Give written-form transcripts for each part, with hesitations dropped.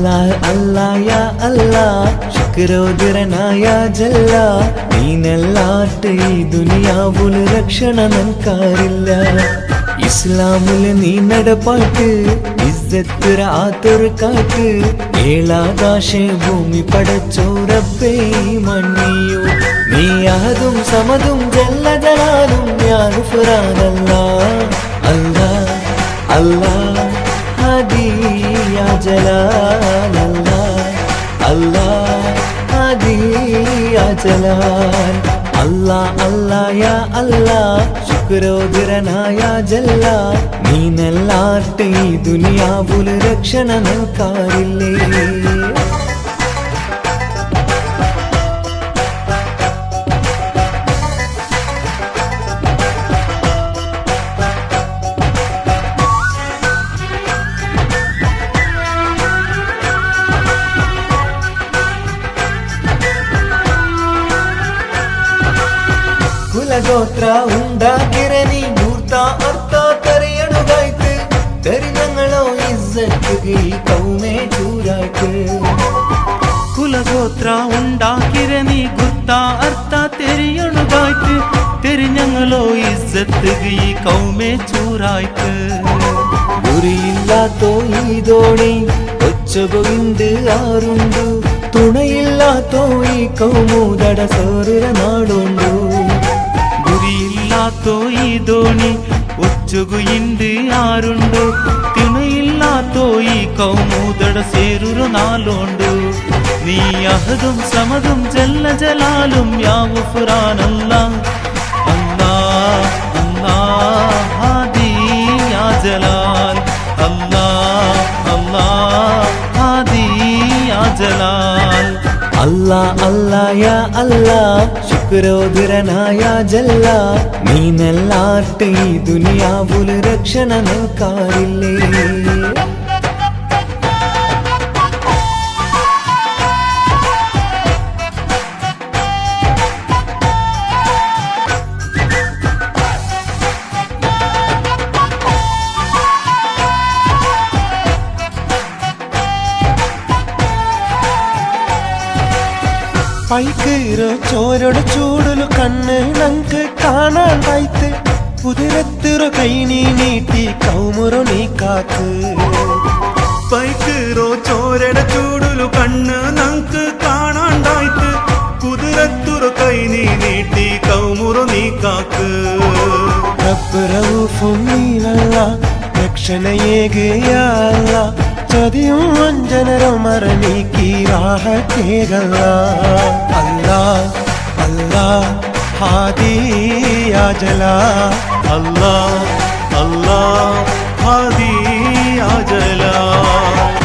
അല്ലാഹ് അല്ലാഹ് യാ അല്ലാഹ് ശുക്രോദരനായ ജല്ല നീനല്ലാട്ട് ഈ ദുനിയാവുല് രക്ഷണ നൻകാരില്ല ഇസ്ലാമുല് നീ നടപ്പാട്ട് ഇസ്സത്ത് ആത്തൊരു കാട്ട് ഏഴാകാശേ ഭൂമി പടച്ചോ റബ്ബേ മണ്ണിയോ നീ അഹദും സമദും ജല്ല ജലാലും യാ ഗുഫ്രാനല്ലാഹ് അല്ലാഹ് അല്ലാഹ് ഹാദി യാ ജലാൽ അല്ലാഹ് അല്ലാഹ് ഹാദി യാ ജലാൽ അല്ലാഹ് അല്ലാഹ് യാ അല്ലാഹ് ശുക്രോദരനായ ജല്ല നീനല്ലാട്ട് ഈ ദുനിയാവുല് രക്ഷണ നൻകാരില്ലേ കുലഗോത്ര ഉണ്ടാക്കിരനി മൂർത്ത അർത്ഥ തെറിയണുകായ്ക്ക് തെരിഞ്ഞങ്ങളോ ഇസ്സത്ത് ഈ കൗമേ ചൂരായ്ക്ക് കുലഗോത്ര ഉണ്ടാക്കിരനി ഗുർത്ത അർത്ഥ തെരിയണുകായ്ക്ക് തെരിഞ്ഞങ്ങളോ ഇസ്സത്ത് ഈ കൗമേ ചൂരായ്ക്ക് ഗുരിയില്ലാത്തോ ഈ ദോണി ഒച്ചകൊയിണ്ട് ആറുണ്ടു തുണയില്ലാത്തോ ഈ കൗമൂതട സോറുര നാടുണ്ടു ഗുരിയില്ലാത്തോ ഈ ദോണി ഒച്ചുകുയിണ്ട് ആരുണ്ടു തിണയില്ലാത്തോ ഈ കൗമൂതട സേരുരു നാളുണ്ടു നീ അഹദും സമദും ജല്ല ജലാലും യാ ഗുഫ്രാനല്ലാഹ് അല്ലാഹ് അല്ലാഹ് ഹാദി യാ ജലാൽ അല്ലാഹ് അല്ലാഹ് ഹാദി യാ ജലാൽ അല്ലാഹ് അല്ലാഹ് യാ അല്ലാഹ് ശുക്രോദരനായ ജല്ല നീനല്ലാട്ട് ഈ ദുനിയാവുല് രക്ഷണ നൻകാരില്ലേ പൈക്കീറോ ചോരോട് ചൂടലു കണ്ണ് നങ്ക് കാണാണ്ടായിത്ത് കുതിരത്തിറു കൈ നീ നീട്ടി കൗമുറു നീ കാത്ത് പൈക്കീറോ ചോരട ചൂടലു കണ്ണ് നങ്ക് കാണാണ്ടായിത്ത് കുതിരത്തുറു കൈ നീ നീട്ടി കൗമുറു നീ കാക്ക് റബ്ബ് റഊഫും നീനല്ല രക്ഷണയേകയല്ല ചതിയും വഞ്ചനരും മറനീക്കി റാഹത്തേകല്ല അല്ലാഹ് അല്ലാഹ് ഹാദി യാ ജലാൽ അല്ലാഹ് അല്ലാഹ് ഹാദി യാ ജലാൽ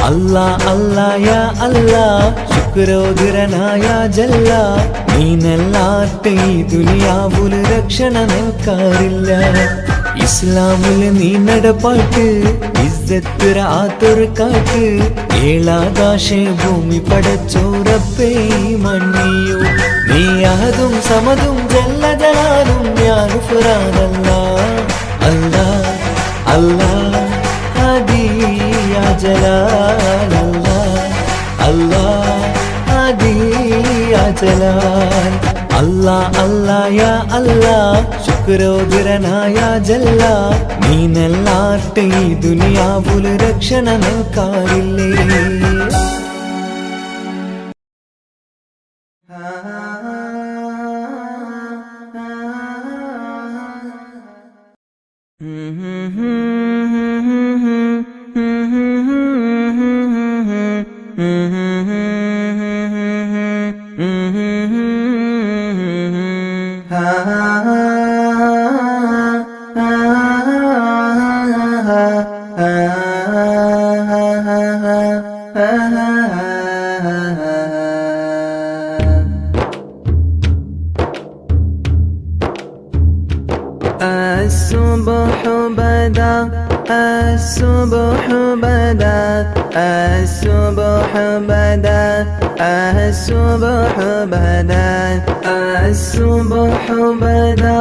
അല്ലാഹ് അല്ലാഹ് യാ അല്ലാഹ് ശുക്രോദരനായ ജല്ല നീനല്ലാട്ട് ഈ ദുനിയാവുല് രക്ഷണ നൻകാരില്ല ഇസ്ലാമുല് നീ നടപ്പാട്ട് ഇസ്സത്ത് ആത്തൊരു കാട്ട് ഏഴാകാശേ ഭൂമി പടച്ചോ റബ്ബേ മണ്ണിയോ നീ അഹദും സമദും ജല്ല ജലാലും യാ ഗുഫ്രാനല്ലാഹ് അല്ലാഹ് അല്ലാഹ് ഹാദി യാ ജലാൽ അല്ലാഹ് അല്ലാഹ് ഹാദി യാ ജലാൽ അല്ലാഹ് അല്ലാഹ് യാ അല്ലാഹ് ശുക്രോദരനായ ജല്ല നീനല്ലാട്ട് ഈ ദുനിയാവുല് രക്ഷണ നൻകാരില്ലേ الصبح بدا الصبح بدا الصبح بدا الصبح بدا الصبح بدا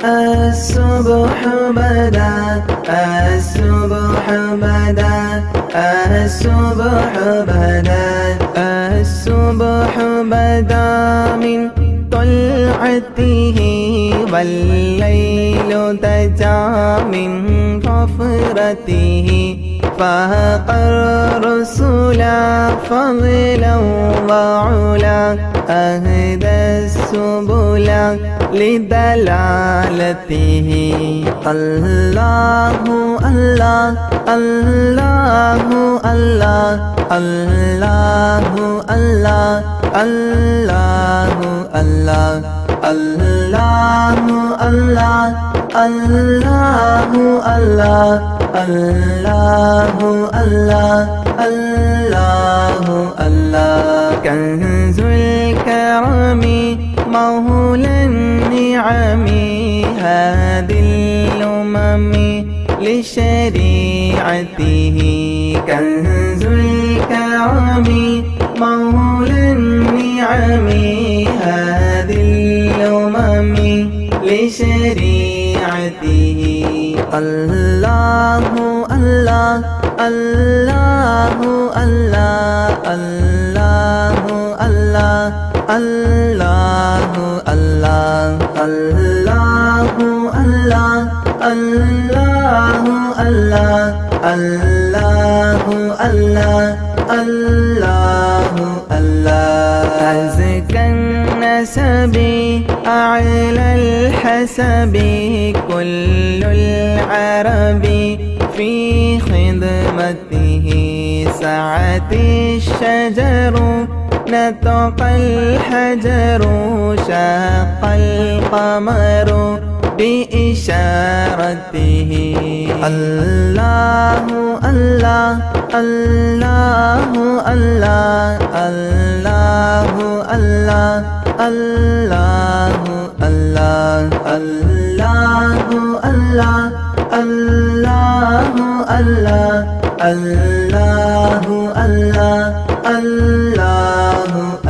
الصبح بدا الصبح بدا الصبح بدا الصبح بدا من طلعته والليل دجا من غفرته فاق الرسل فضلا وعلا أهدى السبل لدلالته الله الله الله الله الله الله الله الله الله الله الله الله الله الله الله الله كنز الكرم مولى النعم هادي الأمم لشريعته كنز الكرم مولى النعم هادي الأمم لشريعته الله الله الله الله الله الله الله الله الله الله الله الله الله الله الله الله أزكى النسب أعلى الحسب كل العرب في خدمته سعت الشجر نطق الحجر شاق القمر بإشارته الله الله الله الله الله الله الله الله الله الله الله الله الله الله الله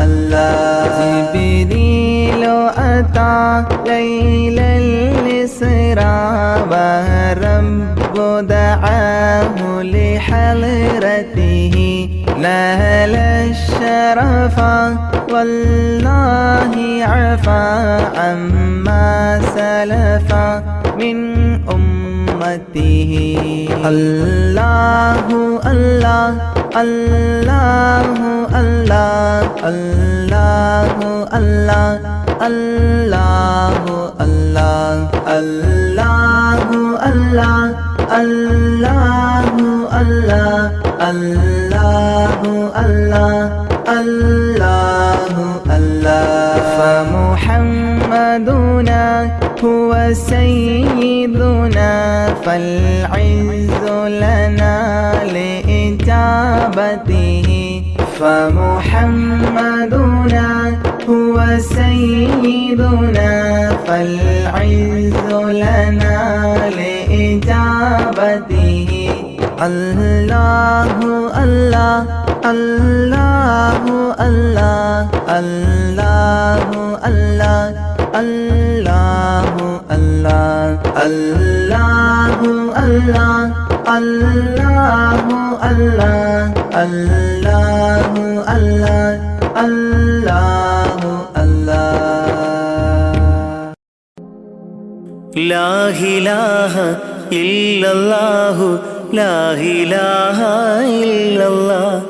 الله جبريل أتى ليل الإسراء والرب دعاه لحضرته نال الشرف والله عفا عما سلف من أمته الله الله الله الله الله الله الله الله الله الله الله الله الله الله الله الله فمحمدنا هو سيدنا فالعز لنا لإجابته فمحمدنا هو سيدنا فالعز لنا لإجابته الله الله الله الله الله الله الله الله الله الله الله الله الله الله الله الله لا إله إلا الله لا إله إلا الله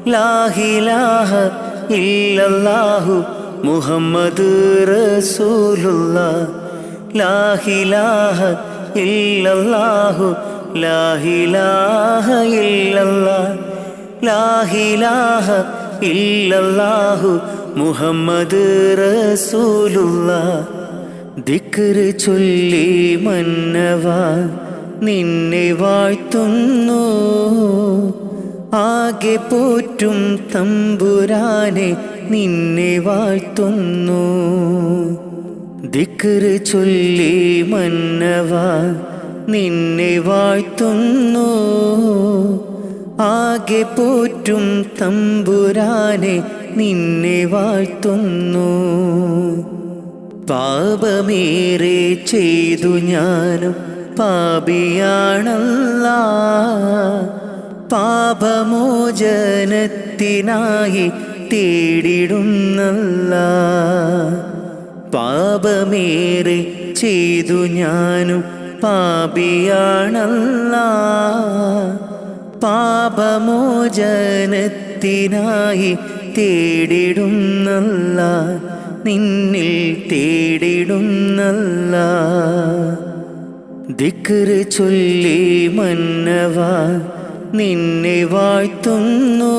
لا إله إلا الله محمد رسول الله لا إله إلا الله لا إله إلا الله لا إله إلا الله محمد رسول الله ദിക്ർ ചൊല്ലി മന്നവാ നിന്നെ വാഴ്ത്തുന്നു ആകെ പോറ്റും തമ്പുരാനെ നിന്നെ വാഴ്ത്തുന്നു ദിക്ർ ചൊല്ലി മന്നവാ നിന്നെ വാഴ്ത്തുന്നു ആകെ പോറ്റും തമ്പുരാനെ നിന്നെ വാഴ്ത്തുന്നു പാപമേറെ ചെയ്തു ഞാനും പാപിയാണല്ലാ. പാപമോചനത്തിനായി തേടിടുന്നല്ലാ. പാപമേറെ ചെയ്തു ഞാനും പാപിയാണല്ലാ. പാപമോചനത്തിനായി തേടിടുന്നല്ലാ. നിന്നിൽ തേടിടുന്നല്ലാ. ദിക്റ് ചൊല്ലി മന്നവാ നിന്നെ വാഴ്ത്തുന്നു.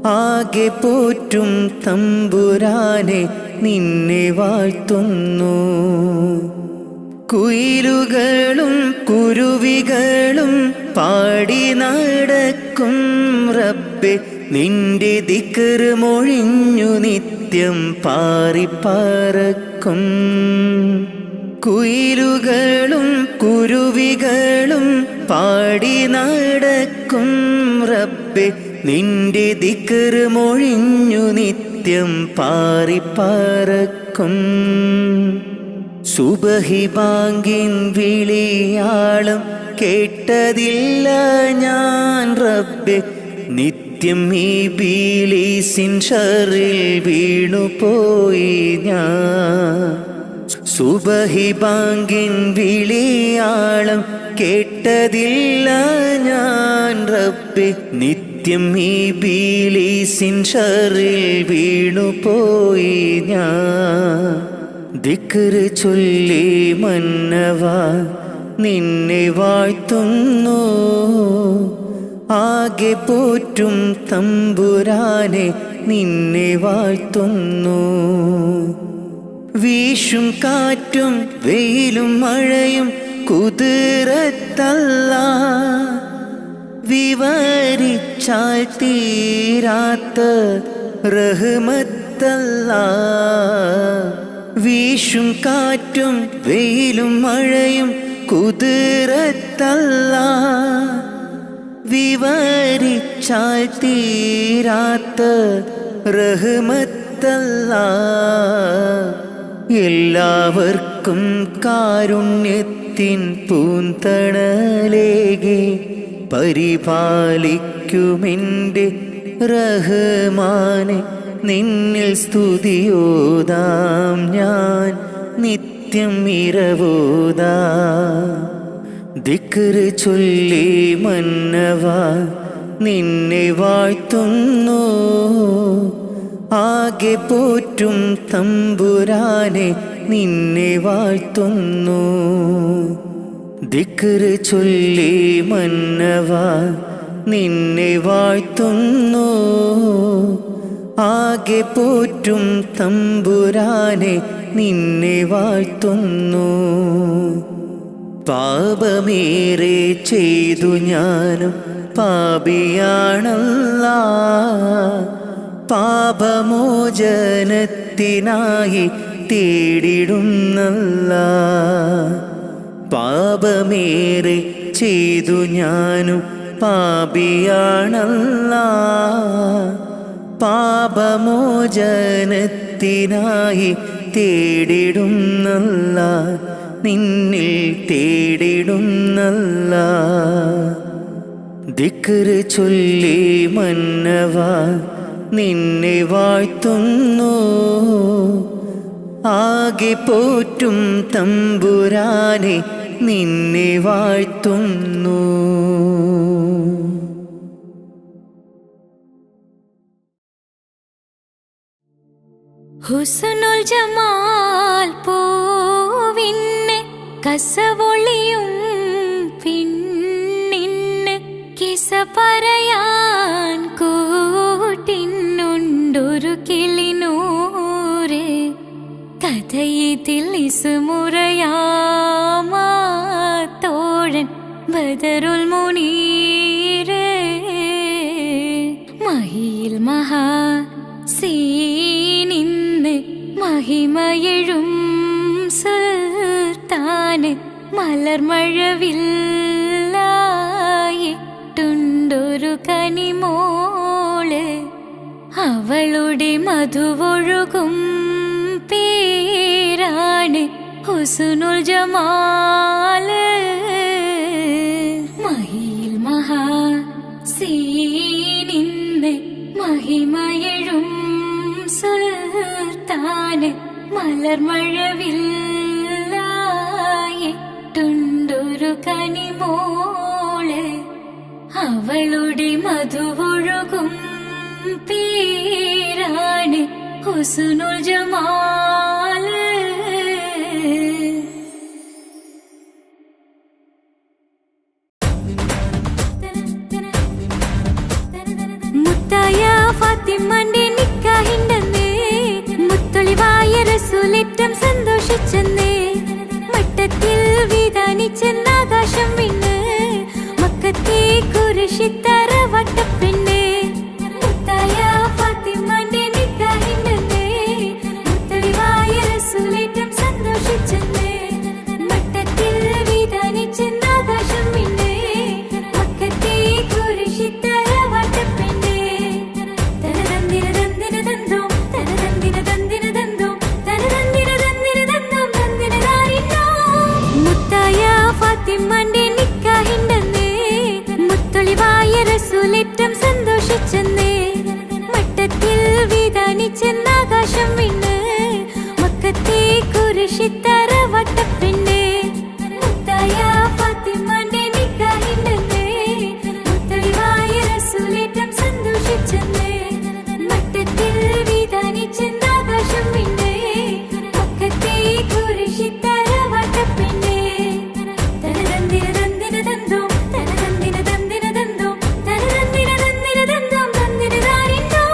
ആകെ പോറ്റും തമ്പുരാനെ നിന്നെ വാഴ്ത്തുന്നു. കുയിലുകളും കുരുവികളും പാടി നടക്കും റബ്ബേ, നിന്റെ ദിക്റ് മൊഴിഞ്ഞു നിത്യം പാറിപ്പറക്കും. കുയിലുകളും കുരുവികളും പാടി നടക്കും റബ്ബേ, നിന്റെ ദിക്റ് മൊഴിഞ്ഞു നിത്യം പാറിപ്പറക്കും. സുബഹി ബാങ്കിൻ വിളിയാളം കേട്ടതില്ല ഞാൻ റബ്ബേ, നിത്യം ഈ ബീലീസിൻ ഷറിൽ വീണുപോയി ഞാൻ. സുബഹി ബാങ്കിൻ വിളിയാളം കേട്ടതില്ല ഞാൻ റബ്ബേ, നിത്യം ഈ ബീലീസിൻ ഷറിൽ വീണുപോയി ഞാൻ. ദിക്റ് ചൊല്ലി മന്നവാ നിന്നെ വാഴ്ത്തുന്നു. ആകെ പോറ്റും തമ്പുരാനെ നിന്നെ വാഴ്ത്തുന്നു. വീശും കാറ്റും വെയിലും മഴയും കുതിരത്തല്ലാ. വിവരിച്ചാൽ തീരാത്ത റഹ്മത്തല്ലാ. വീശും കാറ്റും വെയിലും മഴയും കുതിരത്തല്ലാ. വിവരിച്ചാൽ തീരാത്ത റഹ്മത്തല്ലാ. എല്ലാവർക്കും കാരുണ്യത്തിൻ പൂന്തണലേകെ പരിപാലിക്കുമെൻ്റെ റഹ്മാനെ, നിന്നിൽ സ്തുതിയോതാം ഞാൻ നിത്യം ഇരവോതാം. ദിക്റ് ചൊല്ലി മന്നവാ നിന്നെ വാഴ്ത്തുന്നു. ആകെ പോറ്റും തമ്പുരാനെ നിന്നെ വാഴ്ത്തുന്നു. ദിക്റ് ചൊല്ലി മന്നവാ നിന്നെ വാഴ്ത്തുന്നു. ആകെ പോറ്റും തമ്പുരാനെ നിന്നെ വാഴ്ത്തുന്നു. പാപമേറെ ചെയ്തു ഞാനും പാപിയാണല്ലാ. പാപമോചനത്തിനായി തേടിടുന്നല്ലാ. പാപമേറെ ചെയ്തു ഞാനും പാപിയാണല്ലാ. പാപമോചനത്തിനായി തേടിടുന്നല്ലാ. നിന്നിൽ തേടിടുന്നല്ലാ. ദിക്റ് ചൊല്ലി മന്നവാ നിന്നെ വാഴ്ത്തുന്നു. ആകെ പോറ്റും തമ്പുരാനെ നിന്നെ വാഴ്ത്തുന്നു. ഹുസ്നുൽ ജമാൽ പൂവിന് കസവൊളിയും പിന്നിന് കിസ പറയാൻ കൂട്ടിനുണ്ടൊരു കിളിനൂറ്. കഥയിതിൽ ഇസുമുറയാമാ തോഴൻ ബദറുൽ മുനീറ്. മഹിയിൽ മഹാ സീനിന്ന് മഹിമയെഴും സുൽത്താന് മലർമഴവില്ലായിട്ടുണ്ടൊരു കനിമോള്. അവളുടെ മധുവൊഴുകും പേരാണ് ഹുസ്നുൽ ജമാല്. മഹിയിൽ മഹാസീനിന്ന് മഹിമയഴും സുൽത്താന് മലർമഴവില്ലായിട്ടുണ്ടൊരു കനിമോള്. അവളുടെ മധുവൊഴുകും പേരാണ് ഹുസ്നുൽ ജമാല്. മുത്തായ ഫാത്തിമന്റെ നിക്കാഹിണ്ടെന്ന് മുത്തൊളിവായ റസൂലേറ്റം സന്തോഷിച്ചെന്ന് മട്ടത്തിൽ വിധാനിച്ചെന്നാകാശം വിണ്ണ് മക്കത്തെ കുരിശിത്തറ വട്ടപ്പെണ്ണ്. മുത്തായ ഫാത്തിമന്റെ നിക്കാഹിണ്ടെന്ന് മുത്തൊളിവായ റസൂലേറ്റം സന്തോഷിച്ചെന്ന് മട്ടത്തിൽ വിധാനിച്ചെന്നാകാശം വിണ്ണ് മക്കത്തെ കുരിശിത്തറ വട്ടപ്പെണ്ണ്. തനതന്തിര തന്തിര തന്തോം തനതന്തിര തന്തിര തന്തോം തനതന്തിര തന്തിര തന്തോം തന്തിര താരിന്നോ. മുത്തായ ഫാത്തിമന്റെ നിക്കാഹിണ്ടെന്ന് മുത്തൊളിവായ റസൂലേറ്റം സന്തോഷിച്ചെന്ന് മട്ടത്തിൽ വിധാനിച്ചെന്നാകാശം വിണ്ണ് മക്കത്തെ കുരിശിത്തറ വട്ടപ്പെണ്ണ്. മുത്തായ ഫാത്തിമന്റെ നിക്കാഹിണ്ടെന്ന് മുത്തൊളിവായ റസൂലേറ്റം സന്തോഷിച്ചെന്ന് മട്ടത്തിൽ വിധാനിച്ചെന്നാകാശം വിണ്ണ് മക്കത്തെ കുരിശിത്തറ വട്ടപ്പെണ്ണ്. തനതന്തിര തന്തിര തന്തോം തനതന്തിര തന്തിര തന്തോം തനതന്തിര തന്തിര തന്തോം തന്തിര താരിന്നോ.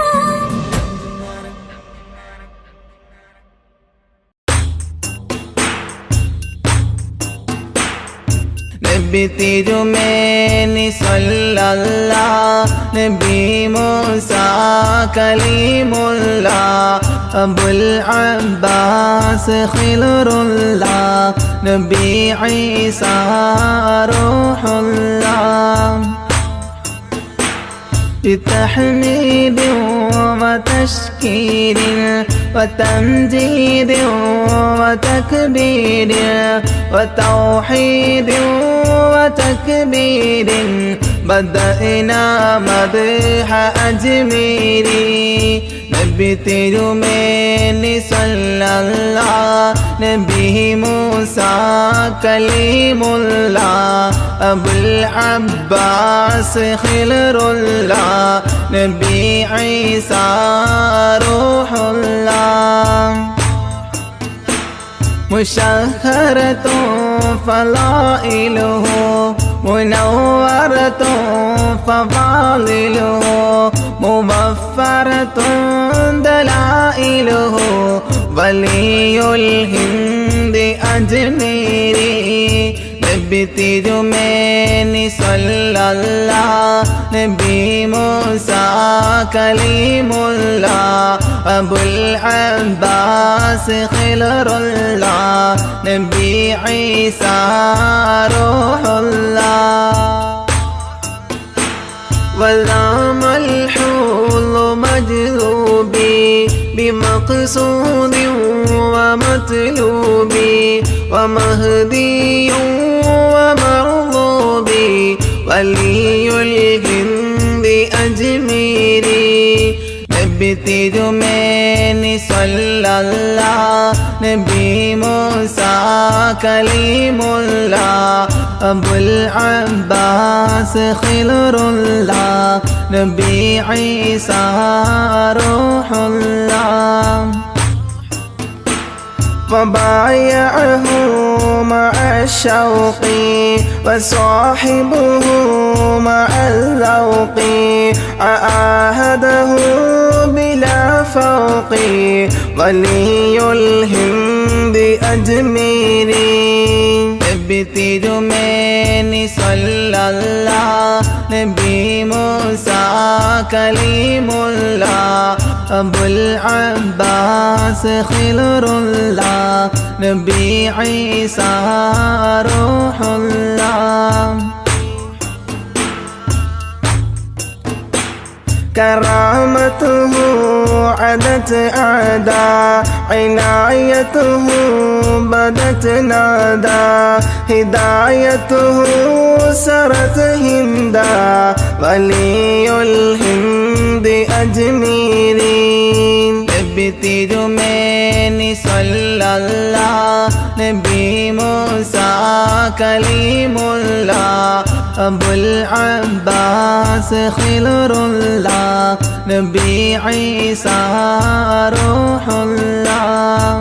നബി തിരുമേനി സ്വല്ലല്ലാഹ് നബി മൂസ കലീമുല്ലാഹ് അബുൽ അബ്ബാസ് ഖിലുറുല്ലാഹ് നബി ഈസാ റൂഹുല്ലാഹ്. بتحميد وتشكير وتمجيد وتكبير وتوحيد وتكبير بدأنا مدح أجميري. നബി തിരുമേനി സ്വല്ലല്ലാഹ് നബി മൂസ കലീമുല്ലാഹ് അബുൽ അബ്ബാസ് ഖിലുറുല്ലാഹ് നബി ഈസാ റൂഹുല്ലാഹ്. مشهرة فضائله منورة فضائله مبفرة دلائله ولي الهند أجميري. നബി തിരുമേനി സ്വല്ലല്ലാഹ് നബി മൂസ കലീമുല്ലാഹ് അബുൽ അബ്ബാസ് ഖിലുറുല്ലാഹ് നബി ഈസാ റൂഹുല്ലാഹ്. وذام الحوض مجذوبي بمقصود ومطلوبي ومهدي ومرغوبي ولي الهند أجميري. നബി തിരുമേനി സ്വല്ലല്ലാഹ് നബി മൂസ കലീമുല്ലാഹ് അബുൽ അബ്ബാസ് ഖിലുറുല്ലാഹ് നബി ഈസാ റൂഹുല്ലാഹ്. وبايعه مع الشوق وصاحبه مع الذوق عاهده بلا فوق ولي الهند أجميري. നബി തിരുമേനി സ്വല്ലല്ലാഹ് നബി മൂസ കലീമുല്ലാഹ് അബുൽ അബ്ബാസ് ഖിലുറുല്ലാഹ് നബി ഈസാ റൂഹുല്ലാഹ്. كرامته عدت أعداء عنايته بدت نادى هدايته سرت هندا ولي الهند أجميرين بتجمعني صلى الله نبي موسى كليم الله أبو العباس خلر الله نبي عيسى روح الله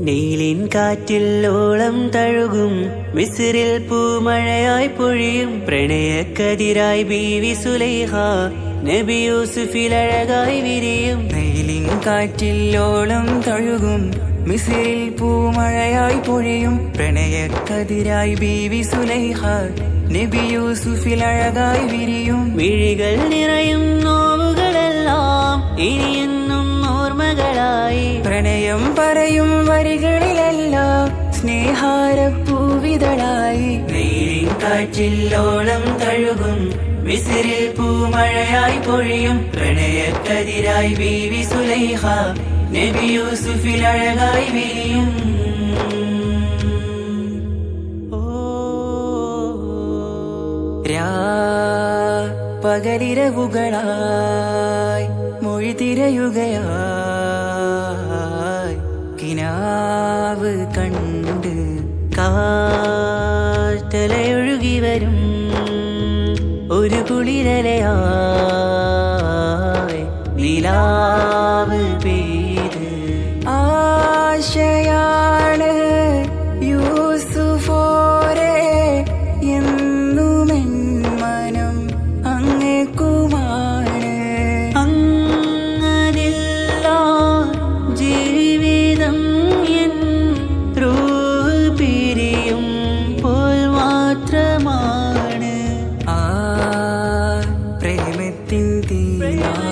നീലിൻ കാറ്റില്ലോളം തഴുകും മിസ്രിൽ പൂമഴയായി പൊഴിയും പ്രണയക്കതിരായി ബീവി സുലൈഹ നബി യൂസുഫിൽ അഴകായി വിരിയും. നീലിൻ കാറ്റില്ലോളം തഴുകും മിസ്രിൽ പൂമഴയായി പൊഴിയും പ്രണയക്കതിരായി ബീവി സുലൈഹ നബി യൂസുഫിൽ അഴകായി വിരിയും. മിഴികൾ നിറയും നോവുകളെല്ലാം ഇനിയെന്നും ഓർമ്മകളായി പ്രണയം പറയും വരികളിലെല്ലാം സ്നേഹാരപ്പൂവിതളായി. നീലിൻ കാറ്റില്ലോളം തഴുകും മിസ്രിൽ പൂമഴയായി പൊഴിയും പ്രണയക്കതിരായി ബീവി സുലൈഹ നബി യൂസുഫിൽ അഴകായി വിരിയും. പകലിരവുകളായി മൊഴി തിരയുകയായി കിനാവ് കണ്ട് കാറ്റലയൊഴുകി വരും ഒരു കുളിരലയായി നിലാവ് പെയ്ത് ആശയാണ് യൂസുഫോരെ എന്നുമെൻ മനം അങ്ങേക്കുമാണ്. അങ്ങനില്ല ജീവിതം എൻ റൂഹ് പിരിയും പോൽ മാത്രമാണ്. ആ പ്രേമത്തിൻ തീനാളമാകെയും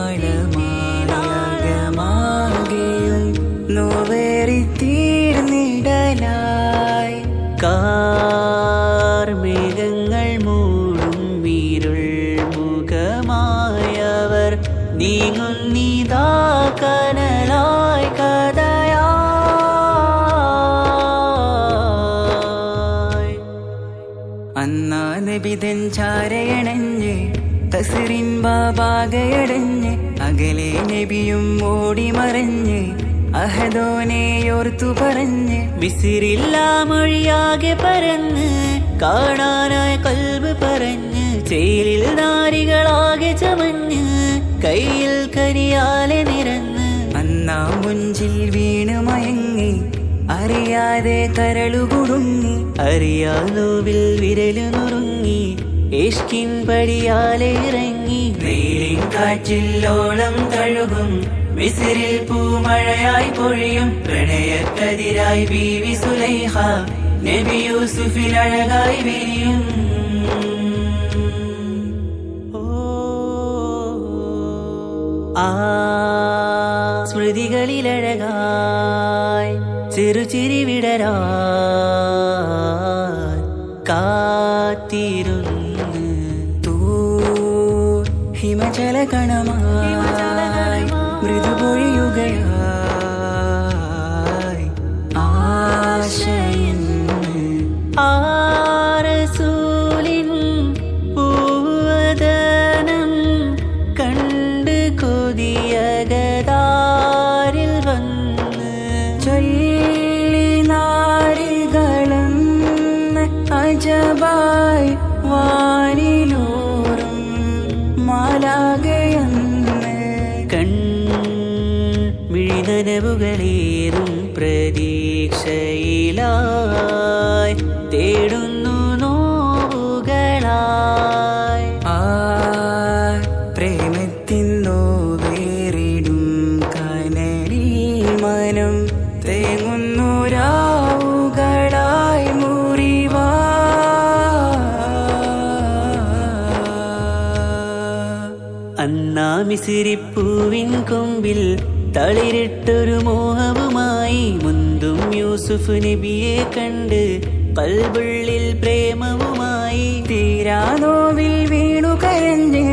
നോവേറി തീർന്നിടലായി കാർമേഘങ്ങൾ മൂടും വീരുൾ മുഖമായവർ നീങ്ങുന്നിതാ കനലായി കഥയായി. അന്നാ നബിതൻ ചാരയണഞ്ഞ് കസറിൻ ബാബാകയടഞ്ഞ് അകലെ നബിയും ഓടി മറഞ്ഞ് അഹദോനെയോർത്തു പറഞ്ഞ് മിസ്രില്ലാ മൊഴിയാകെ പരന്ന് കാണാനായ കൽബ് പറഞ്ഞ് ചേലിൽ നാരികളാകെ ചമഞ്ഞ് കയ്യിൽ കരിയാലെ നിറന്ന് അന്നാ മുഞ്ചിൽ വീണ് മയങ്ങി അറിയാതെ കരളുകുടുങ്ങി അറിയാലോവിൽ വിരലു നുറുങ്ങി ഇഷ്കിൻ പടിയാലെ ഇറങ്ങി. നീലിൻ കാറ്റില്ലോളം തഴുകും മിസ്രിൽ പൂമഴയായി പൊഴിയും പ്രണയക്കതിരായി ബീവി സുലൈഹ നബി യൂസുഫിൽ അഴകായി വിരിയും. ആ സ്മൃതികളിലഴകായി ചെറുചിരി വിടരാൻ കാത്തിരുന്ന് ഹിമജല കണമായി മൃദുപൊഴിയുകയായി ആശയൻ ആരസൂലിൻ പൂവദനം കണ്ട് കൊതിയകതാരിൽ വന്ന് ചൊല്ലി നാരികളെന്ന് അജബായി വാനിലൂറും മാലാകയെന്ന് കൺമിഴി അന്നാ മിസിരിപ്പൂവിൻ കൊമ്പിൽ തളിരിട്ടൊരു മോഹവുമായി മുന്തും യൂസുഫ് നബിയെ കണ്ട് കൽബുള്ളിൽ പ്രേമവുമായി തീരാനോവിൽ വീണു കരഞ്ഞ്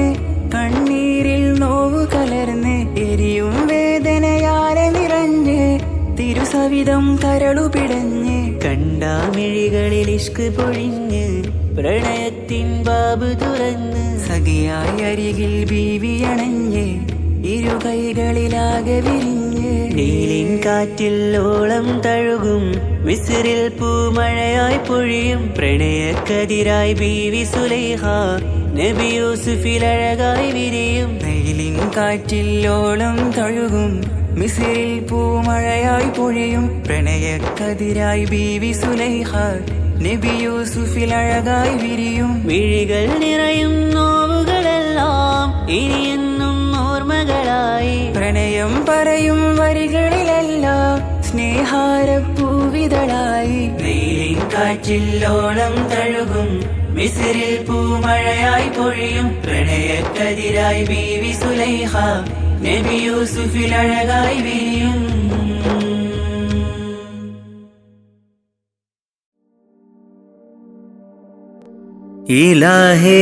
കണ്ണീരിൽ നോവു കലർന്ന് എരിയും വേദനയാലെ നിറഞ്ഞ് തിരുസവിധം കരളു പിടഞ്ഞ് കണ്ടാമിഴികളിൽ ഇഷ്ക് പൊഴിഞ്ഞ് പ്രണയത്തിൻ ബാബ് തുറന്ന് സഖിയായി അരികിൽ ബീവി അണഞ്ഞ് ഇരു കൈകളിലാകെ വിരിഞ്ഞ് നീലിൻ കാറ്റിൽ ഓളം തഴുകും മിസ്രിൽ പൂമഴയായി പൊഴിയും പ്രണയക്കതിരായി ബീവി സുലൈഹ നബി യൂസുഫിൽ അഴകായി വിരിയും നീലിൻ കാറ്റിൽ ഓളം തഴുകും മിസ്രിൽ പൂമഴയായി പൊഴിയും പ്രണയക്കതിരായി ബീവി സുലൈഹ നബി യൂസുഫിൽ അഴകായി വിരിയും വിഴികൾ നിറയും നോവുകളെല്ലാം ഇനിയെന്നും ഓർമ്മകളായി പ്രണയം പറയും വരികളിലെല്ലാം സ്നേഹാരപ്പൂവിതളായി നീലിൻ കാറ്റില്ലോളം തഴുകും മിസ്രിൽ പൂമഴയായി പൊഴിയും പ്രണയക്കതിരായി ബീവി സുലൈഹ നബി യൂസുഫിൽ അഴകായി വിരിയും ഇലാഹേ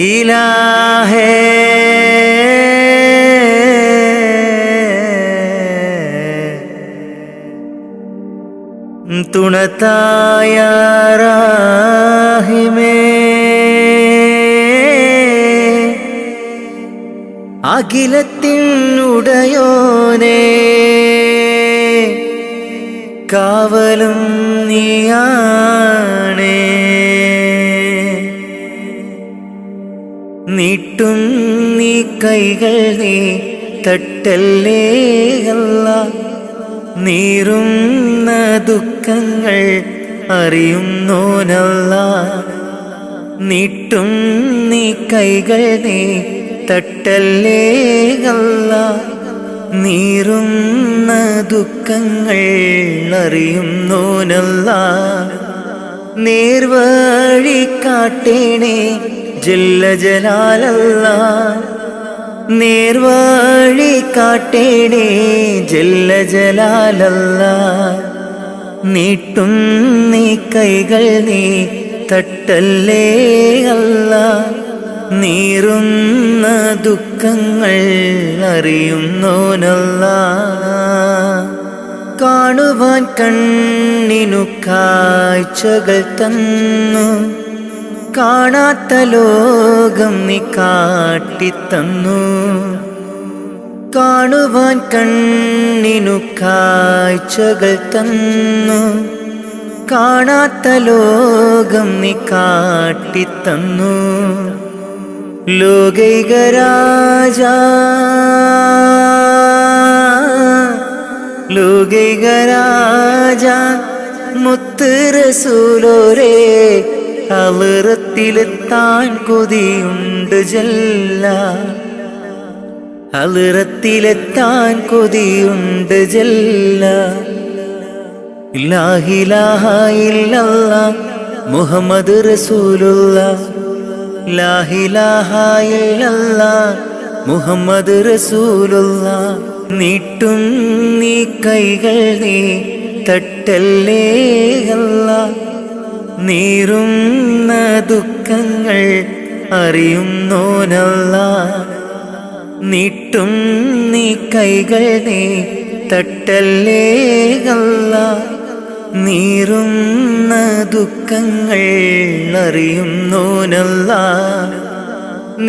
ഇലാഹേ തുണത്തായ റാഹിമേ അഖിലത്തിനുടയോനേ കാവലും നീയാണേ നീട്ടും നീ കൈകൾ നീ തട്ടല്ലേ അല്ലാ നീറുന്ന ദുഃഖങ്ങൾ അറിയുന്നോനല്ലാ നീട്ടും നീ കൈകൾ നീ തട്ടല്ലേ അല്ലാ നീറുന്ന ദുഃഖങ്ങൾ അറിയുന്നോനല്ലാ നേർവഴി കാട്ടേണേ ജല്ല ജലാലല്ലാ നേർവഴി കാട്ടേണേ ജല്ല ജലാലല്ലാ നീട്ടും നീ കൈകൾ നീ തട്ടല്ലേ അല്ലാ നീറുന്ന ദുഃഖങ്ങൾ അറിയുന്നോനല്ലാ കാണുവാൻ കണ്ണിനു കാഴ്ചകൾ തന്നു കാണാത്ത ലോകം നീ കാട്ടിത്തന്നു കാണുവാൻ കണ്ണിനു കാഴ്ചകൾ തന്നു കാണാത്ത ലോകം നീ കാട്ടിത്തന്നു ലോകൈകരാജ ലോകൈകരാജ മുത്ത് റസൂലോരേ ഹളറത്തിലെത്താൻ കൊതിയുണ്ട് ജല്ല ഹളറത്തിലെത്താൻ കൊതിയുണ്ട് ജല്ല ലാ ഇലാഹ ഇല്ലല്ലാഹ് മുഹമ്മദ് റസൂലുള്ളാഹ് ലാ ഇലാഹ ഇല്ലല്ലാഹ് മുഹമ്മദ് റസൂലുള്ളാഹ് നീട്ടും നീ കൈകൾ നീ തട്ടല്ലേ അല്ലാ നീറുന്ന ദുഃഖങ്ങൾ അറിയുന്നോനല്ലാ നീട്ടും നീ കൈകൾ നീ തട്ടല്ലേ അല്ലാ നീറുന്ന ദുഃഖങ്ങൾ അറിയുന്നോനല്ലാ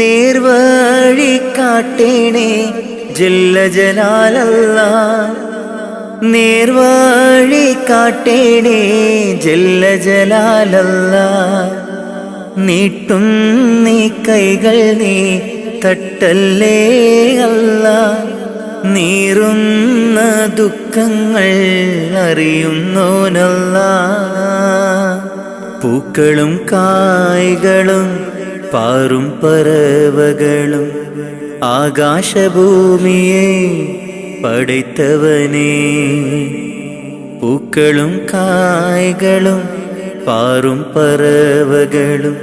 നേർവഴി കാട്ടേണേ ജല്ല ജലാലല്ലാ നേർവഴി കാട്ടേണേ ജല്ല ജലാലല്ലാ നീട്ടും നീ കൈകൾ നീ തട്ടല്ലേ അല്ലാ നീറുന്ന ദുഃഖങ്ങൾ അറിയുന്നോനല്ലാ പൂക്കളും കായ്കളും പാറും പറവകളും ആകാശഭൂമിയെ പടൈത്തവനേ പൂക്കളും കായ്കളും പാറും പറവകളും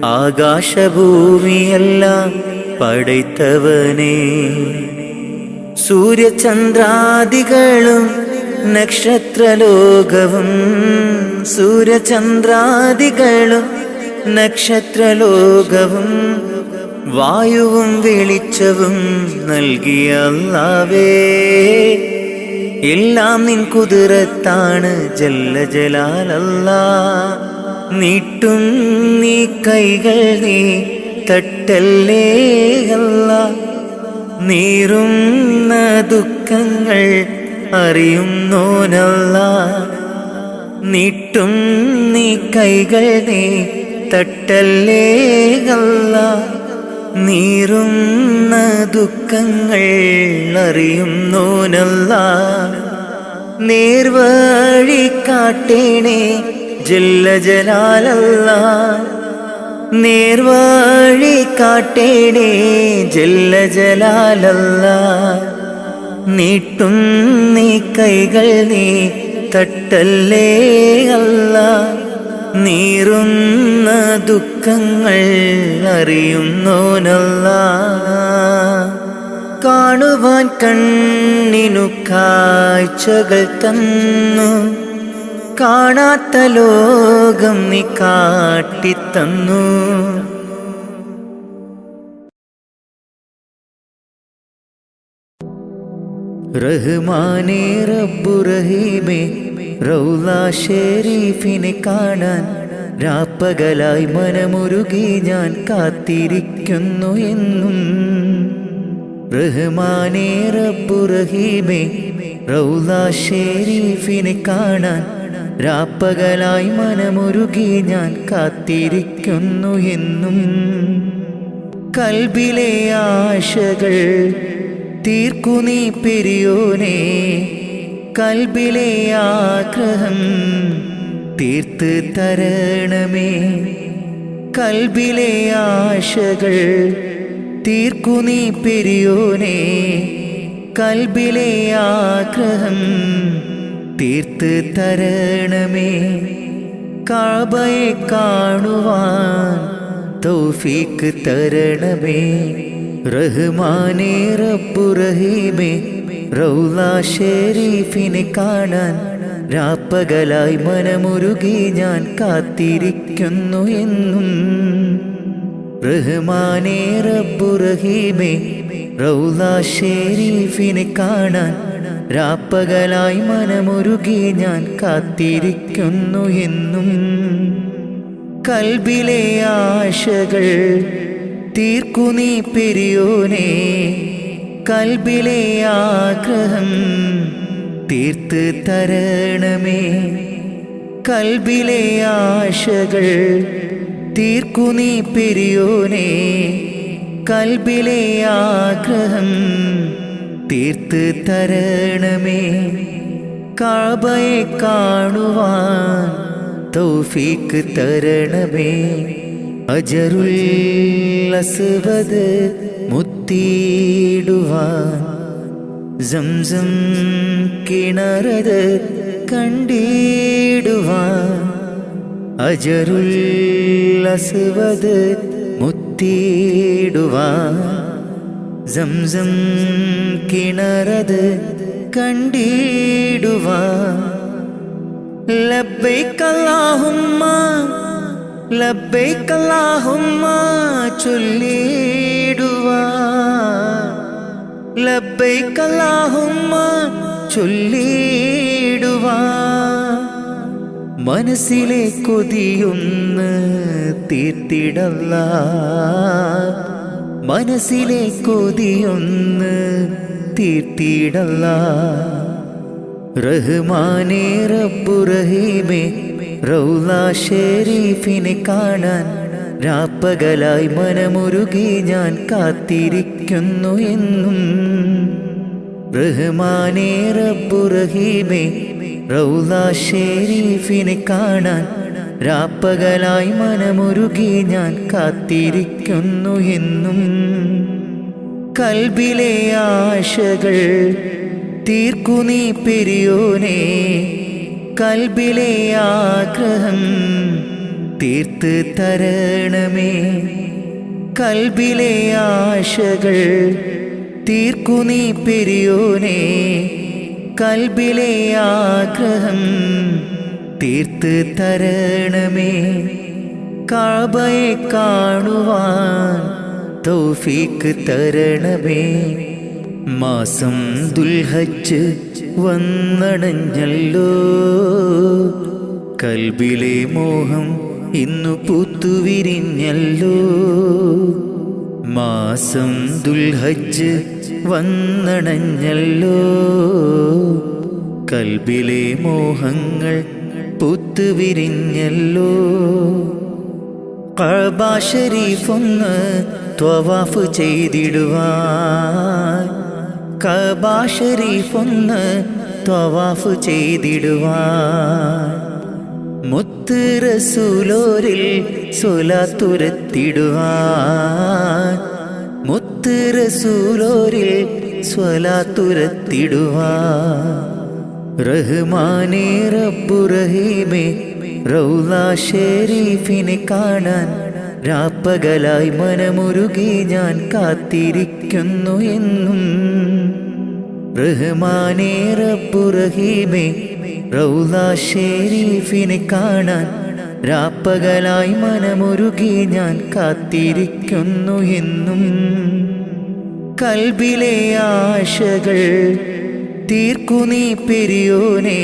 ആകാശഭൂമിയെല്ലാം പടൈത്തവനേ. സൂര്യചന്ദ്രാദികളും നക്ഷത്രലോകവും സൂര്യചന്ദ്രാദികളും നക്ഷത്രലോകവും വായുവും വെളിച്ചവും നൽകിയ അല്ലാഹുവേ, എല്ലാം നിൻ കുതിരത്താണ് ജല്ല ജലാലല്ലാഹ്. നീട്ടും നീ കൈകൾ നീ തട്ടല്ലേ അല്ലാഹ്. നീറുന്ന ദുഃഖങ്ങൾ അറിയുന്നോനല്ലാഹ്. നീട്ടും നീ കൈകൾ നീ തട്ടല്ലേ അല്ലാഹ്. നീറുന്ന ദുഃഖങ്ങൾ അറിയുന്നോനല്ലാഹ്. നേർവഴി കാട്ടേണേ ജല്ല ജലാലല്ലാഹ്. നേർവഴി കാട്ടേണേ ജല്ല ജലാലല്ലാഹ്. നീട്ടും നീ കൈകൾ നീ തട്ടല്ലേ അല്ലാഹ്. നീറുന്ന ദുഃഖങ്ങൾ അറിയുന്നോനല്ലാഹ്. കാണുവാൻ കണ്ണിനു കാഴ്ചകൾ തന്നു, കാണാത്ത ലോകം നീ കാട്ടിത്തന്നു. റഹ്മാനേ റബ്ബു റഹീമേ, റൗള ഷരീഫിനെ കാണാൻ രാപ്പകലായി മനമുരുകി ഞാൻ കാത്തിരിക്കുന്നു എന്നും. റഹ്മാനേ റബ്ബു റഹീമേ, റൗള ഷരീഫിനെ കാണാൻ രാപ്പകലായി മനമുരുകി ഞാൻ കാത്തിരിക്കുന്നു എന്നും. കൽബിലെ ആശകൾ തീർക്കു നീ പെരിയോനേ, കൽബിലെ ആഗ്രഹം തീർത്ത് തരണമേ. കൽബിലെ ആശകൾ തീർക്കു നീ പെരിയോനേ, കൽബിലെ ആഗ്രഹം തീർത്ത് തരണമേ. കഅബയെ കാണുവാൻ തൗഫീക്ക് തരണമേ. റഹ്മാനേ റബ്ബു റഹീമേ, റൗള ഷരീഫിനെ കാണാൻ രാപ്പകലായി മനമുരുകി ഞാൻ കാത്തിരിക്കുന്നു എന്നും. റഹ്മാനേ റബ്ബു റഹീമേ, റൗള ഷരീഫിനെ കാണാൻ രാപ്പകലായി മനമുരുകി ഞാൻ കാത്തിരിക്കുന്നു എന്നും. കൽബിലെ ആശകൾ തീർക്കു നീ പെരിയോനേ, കൽബിലെ ആഗ്രഹം തീർത്ത് തരണമേ. കൽബിലെ ആശകൾ തീർക്കു നീ പെരിയോനേ, കൽബിലെ ആഗ്രഹം തീർത്ത് തരണമേ. കഅബയെ കാണുവാൻ തൗഫീക്ക് തരണമേ. അജറുൽ അസ്വദ് മുത്തിയിടുവാൻ സംസം കിണറത് കണ്ടിടുവാൻ. അജറുൽ അസ്വദ് മുത്തിയിടുവാൻ സംസം കിണറത് കണ്ടിടുവാൻ. ലബ്ബൈക അല്ലാഹുമ്മ ലബ്ബൈക അല്ലാഹുമ്മ ചൊല്ലിടുവാൻ. ലബ്ബൈക അല്ലാഹുമ്മ ചൊല്ലിടുവാൻ. മനസ്സിലെ കൊതിയൊന്ന് തീർത്തിടല്ലാഹ്. മനസ്സിലെ കൊതിയൊന്ന് തീർത്തിടല്ലാഹ്. റഹ്മാനേ റബ്ബു റഹീമേ, റൗള ഷരീഫിനെ കാണാൻ രാപ്പകലായി മനമുരുകി ഞാൻ കാത്തിരിക്കുന്നു എന്നും. റഹ്മാനേ റബ്ബു റഹീമേ, റൗള ഷരീഫിനെ കാണാൻ രാപ്പകലായി മനമുരുകി ഞാൻ കാത്തിരിക്കുന്നു എന്നും. കൽബിലെ ആശകൾ തീർക്കു നീ പെരിയോനേ, കൽബിലെ ആഗ്രഹം തീർത്ത് തരണമേ. കൽബിലെ ആശകൾ തീർക്കു നീ പെരിയോനെ. കൽബിലെ ആഗ്രഹം തീർത്ത് തരണമേ. കഅബയെ കാണുവാൻ തൗഫീക്ക് തരണമേ. മാസം ദുൽഹജ്ജ് വന്നണഞ്ഞല്ലോ. കൽബിലെ മോഹം ഇന്നു പൂത്തുവിരിഞ്ഞല്ലോ. മാസം ദുൽഹജ്ജ് വന്നണഞ്ഞല്ലോ. കൽബിലെ മോഹങ്ങൾ പൂത്തുവിരിഞ്ഞല്ലോ. കഅബ ശരീഫൊന്ന് ത്വവാഫ് ചെയ്തിടുവാൻ. കഅബ ശരീഫൊന്ന് ത്വവാഫ് ചെയ്തിടുവാൻ. മുത്ത് റസൂലോരിൽ സ്വലാത്തുരത്തിടുവാൻ. മുത്ത് റസൂലോരിൽ സ്വലാത്തുരത്തിടുവാൻ. റഹ്മാനേ റബ്ബു റഹീമേ റൗള ഷരീഫിനെ കാണാൻ രാപ്പകലായി മനമുരുകി ഞാൻ കാത്തിരിക്കുന്നു എന്നും. റഹ്മാനേ റബ്ബു റഹീമേ റൗള ഷരീഫിനെ കാണാൻ രാപ്പകലായി മനമുരുകി ഞാൻ കാത്തിരിക്കുന്നു എന്നും. കൽബിലെ ആശകൾ തീർക്കു നീ പെരിയോനെ.